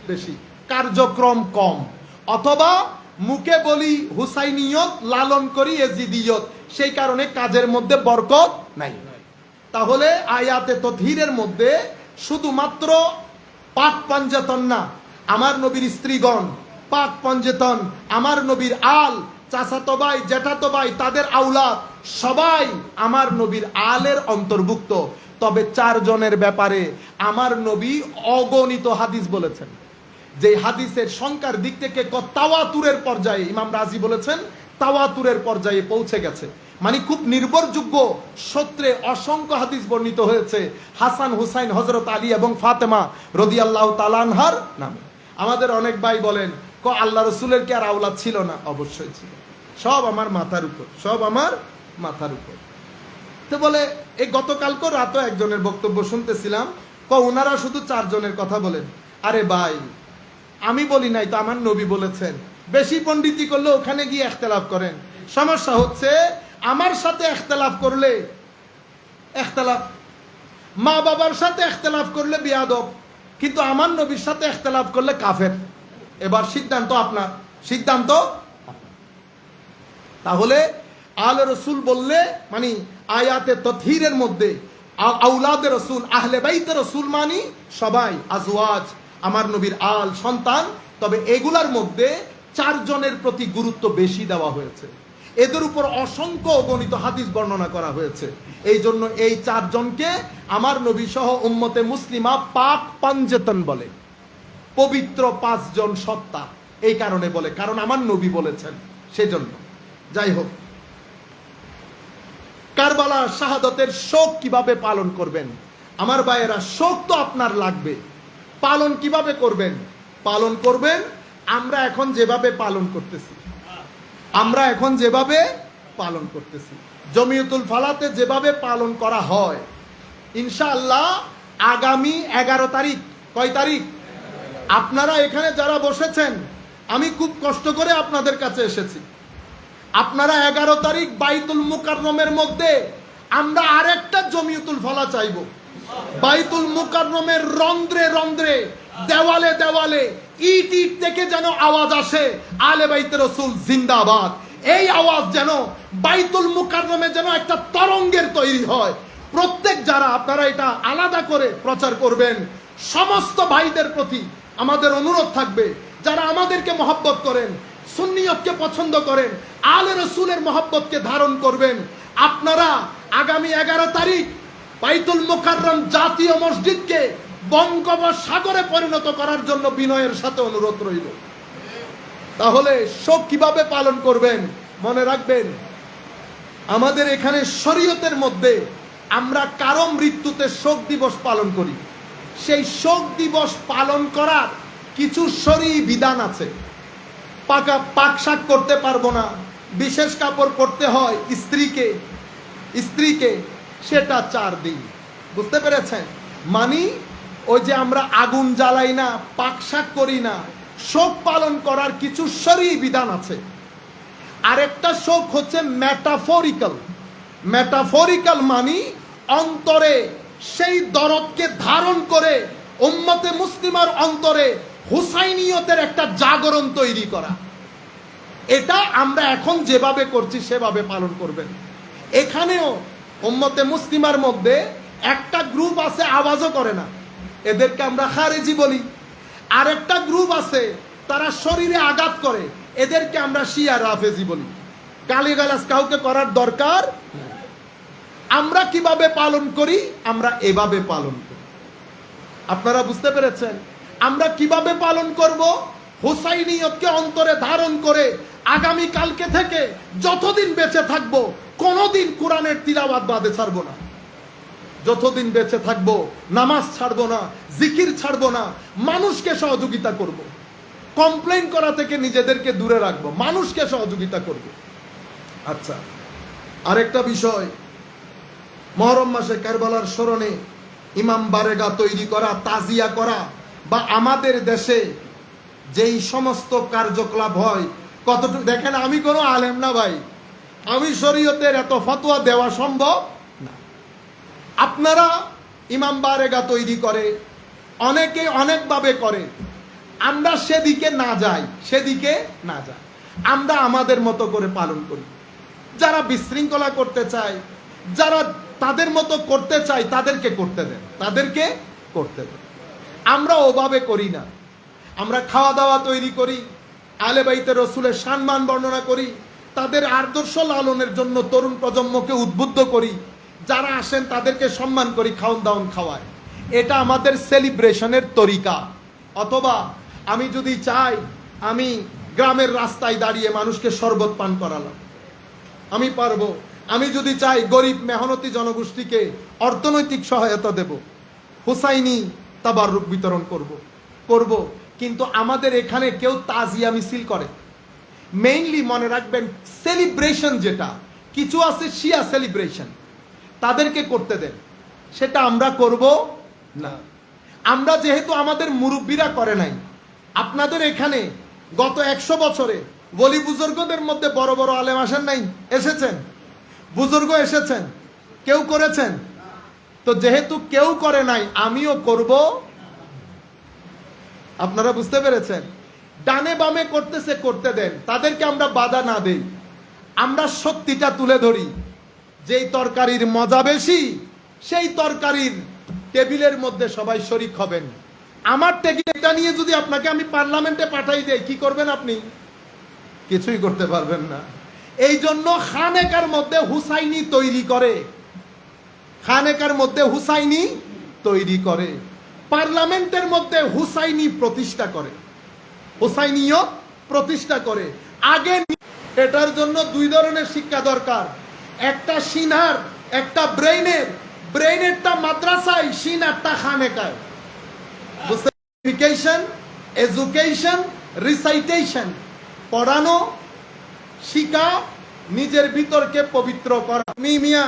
বেশি, কার্যক্রম কম, অথবা মুখে বলি হুসাইনিয়ত, লালন করি এজিদিয়ত, সেই কারণে কাজের মধ্যে বরকত নাই। তাহলে আয়াতে তথহিরের মধ্যে শুধুমাত্র পাক পঞ্জেতন না, আমার নবীর স্ত্রীগণ পাক পঞ্জেতন, আমার নবীর আল, চাচাতো ভাই, জ্যাঠাতো ভাই, তাদের আওলাদ সবাই আমার নবীর আলের অন্তর্ভুক্ত। তবে 4 জনের ব্যাপারে আমার নবী অগণিত হাদিস বলেছেন, যে হাদিসের সংখ্যার দিক থেকে তাওয়াতুরের পর্যায়ে, ইমাম রাজি বলেছেন তাওয়াতুরের পর্যায়ে পৌঁছে গেছে। মানে খুব নির্ভরযোগ্য সূত্রে অসংখ্য হাদিস বর্ণিত হয়েছে হাসান হুসাইন, হযরত আলী এবং ফাতেমা রাদিয়াল্লাহু তাআলা আনহার নামে। আমাদের অনেক ভাই বলেন, আল্লাহ রসুলের কি আর আওলাদ ছিল না? অবশ্যই ছিল, সব আমার মাথার উপর। তো বলে এই গতকালকে রাতে একজনের বক্তব্য শুনতেছিলাম, ওনারা শুধু 4 জনের কথা বলেন। আরে ভাই, আমি বলি নাই তো, আমার নবী বলেছেন। বেশি পণ্ডিতি করলে ওখানে গিয়ে ইখতিলাফ করেন। সমস্যা হচ্ছে আমার সাথে ইখতিলাফ করলে ইখতিলাফ, মা বাবার সাথে ইখতিলাফ করলে বিয়াদব, কিন্তু আমার নবীর সাথে ইখতিলাফ করলে কাফের। এবার সিদ্ধান্ত আপনার, তাহলে আলে রসুল বললে মানে আয়াতে তথহিরের মধ্যে আওলাদে রসুল, আহলে বাইতে রসুল মানি সবাই আজওয়াজ, আমার নবীর আল, সন্তান। তবে এগুলার মধ্যে 4 জনের প্রতি গুরুত্ব বেশি দেওয়া হয়েছে, এদের উপর অসংখ্য অগণিত হাদিস বর্ণনা করা হয়েছে। এই জন্য এই 4 জনকে আমার নবী সহ উম্মতে মুসলিমা পাক পঞ্জেতন বলে, পবিত্র 5 জন সত্তা। এই কারণে বলে, কারণ আমার নবী বলেছেন, সেজন্য। যাই হোক, কারবালার শাহাদতের শোক কিভাবে পালন করবেন? আমার ভাইয়েরা, শোক তো আপনার লাগবে। পালন কিভাবে করবেন? পালন করবেন আমরা এখন যেভাবে পালন করতেছি, জমিয়তুল ফালাতে যেভাবে পালন করা হয়, ইনশাআল্লাহ আগামী 11 তারিখ, কয় তারিখ? আপনারা এখানে যারা বসেছেন, আমি খুব কষ্ট করে আপনাদের কাছে এসেছি। আপনারা 11 তারিখ বাইতুল মুকাররমের মধ্যে আমরা আরেকটা জমিয়তুল ফালা চাইব। বাইতুল মুকাররমের রন্ধ্রে দেওয়ালে দেওয়ালে ইট থেকে যেন আওয়াজ আসে, আলে বাইতে রসুল জিন্দাবাদ। এই আওয়াজ যেন বাইতুল মুকাররমে যেন একটা তরঙ্গের তৈরি হয়। প্রত্যেক যারা আপনারা এটা আলাদা করে প্রচার করবেন, সমস্ত ভাইদের প্রতি আমাদের অনুরোধ থাকবে, যারা আমাদেরকে মহব্বত করেন, সুন্নিয়তকে পছন্দ করেন, আলে রসুলের মহব্বতকে ধারণ করবেন, আপনারা আগামী 11 তারিখ বাইতুল মুকাররম জাতীয় মসজিদকে বঙ্গোপসাগরে পরিণত করার জন্য বিনয়ের সাথে অনুরোধ রইল। তাহলে শোক কিভাবে পালন করবেন? মনে রাখবেন, আমাদের এখানে শরীয়তের মধ্যে আমরা কারো মৃত্যুতে শোক দিবস পালন করি। সেই শোক দিবস পালন করার কিছু শরঈ বিধান আছে। পাক শাক করতে পারবো না, বিশেষ কাপড় পরতে হয় স্ত্রীকে, সেটা 4 দিন। বুঝতে পেরেছেন? মানি ওই যে আমরা আগুন জ্বালাই না, পাক শাক করি না, শোক পালন করার কিছু শরঈ বিধান আছে। আরেকটা শোক হচ্ছে মেটাফরিক্যাল। মেটাফরিক্যাল মানি অন্তরে সেই দরদকে ধারণ করে উম্মতে মুসলিমার অন্তরে হুসাইনিয়তের একটা জাগরণ তৈরি করা। এটা আমরা এখন যেভাবে করছি সেভাবে পালন করবেন। এখানেও উম্মতে মুসলিমার মধ্যে একটা গ্রুপ আছে আওয়াজও করে না, এদেরকে আমরা খারেজি বলি। আরেকটা গ্রুপ আছে তারা শরীরে আঘাত করে, এদেরকে আমরা শিয়া রাফেজি বলি। গালিগালাজ কাউকে করার দরকার। আমরা কিভাবে পালন করি? আমরা এভাবে পালন করি। আপনারা বুঝতে পেরেছেন? আমরা কিভাবে পালন করব? হুসাইনিয়তকে অন্তরে ধারণ করে আগামী কালকে থেকে যতদিন বেঁচে থাকবো কোনোদিন কোরআনের তিলাওয়াত বাদে ছাড়বো না। যতদিন বেঁচে থাকবো নামাজ ছাড়বো না, জিকির ছাড়বো না, মানুষকে সহযোগিতা করব। কমপ্লেইন করা থেকে নিজেদেরকে দূরে রাখবো, মানুষকে সহযোগিতা করব। আচ্ছা, আরেকটা বিষয়, মুহররম মাসে কারবালার স্মরণে ইমাম বারেগা তৈরি করা, তাজিয়া করা, বা আমাদের দেশে যেই সমস্ত কার্যকলাপ হয় কতটুকু দেখেন। আমি কোনো আলেম না ভাই, আমি শরীয়তের এত ফতোয়া দেওয়া সম্ভব না। আপনারা ইমাম বারেগা তৈরি করে, অনেকে অনেকভাবে করে, আমরা সেদিকে না যাই, সেদিকে না যাই। আমরা আমাদের মতো করে পালন করি। যারা বিশৃঙ্খলা করতে চায়, যারা তাদের মতো করতে চায়, তাদেরকে করতে দেন, তাদেরকে করতে দেন। আমরা ওভাবে করি না। আমরা খাওয়া দাওয়া তৈরি করি, আলে বাইতে রসুলের সম্মান বর্ণনা করি, তাদের আদর্শ লালনের জন্য তরুণ প্রজন্মকে উদ্বুদ্ধ করি, যারা আসেন তাদেরকে সম্মান করি, খাওন দাওন খাওয়ায়। এটা আমাদের সেলিব্রেশনের তরিকা। অথবা আমি যদি চাই, আমি গ্রামের রাস্তায় দাঁড়িয়ে মানুষকে শরবত পান করালাম, আমি পারবো। আমি যদি চাই গরিব মেহনতি জনগোষ্ঠীকে অর্থনৈতিক সহায়তা দেব, হুসাইনি তাবাররুক বিতরণ করব। কিন্তু আমাদের এখানে কেউ তাজিয়া মিছিল করে। মেইনলি মনে রাখবেন, সেলিব্রেশন যেটা কিছু আছে, শিয়া সেলিব্রেশন, তাদেরকে করতে দেন, সেটা আমরা করব না। আমরা যেহেতু আমাদের মুরব্বীরা করে নাই, আপনাদের এখানে গত 100 বছরে বলি বুজুর্গদের মধ্যে বড় বড় আলেম আসেন নাই? এসেছেন, বুজুর্গ এসেছেন, কেউ করেছেন? তো যেহেতু কেউ করে নাই, আমিও করব। আপনারা বুঝতে পেরেছেন? ডানে বামে করতেছে, করতে দেন, তাদেরকে আমরা বাধা না দেই। আমরা সত্যিটা তুলে ধরি, যেই তরকারির মজা বেশি সেই তরকারির টেবিলের মধ্যে সবাই শরিক হবেন। আমার টেবিলটা নিয়ে যদি আপনাকে আমি পার্লামেন্টে পাঠাই দেই, কি করবেন আপনি? কিছুই করতে পারবেন না। এই জন্য খানেকার মধ্যে হুসাইনি তৈরি করে, খানেকার মধ্যে হুসাইনি তৈরি করে, পার্লামেন্টের মধ্যে হুসাইনি প্রতিষ্ঠা করে, হুসাইনিয়ত প্রতিষ্ঠা করে। আগে এটার জন্য 2 ধরনের শিক্ষা দরকার, একটা সিনহার, একটা ব্রেইনের। ব্রেইনেরটা মাদ্রাসায়, সিনহারটা খানেকায়। এডুকেশন, এডুকেশন, রিসাইটেশন, পড়ানো, শিখা, নিজের ভিতরকে পবিত্র করা। মিয়া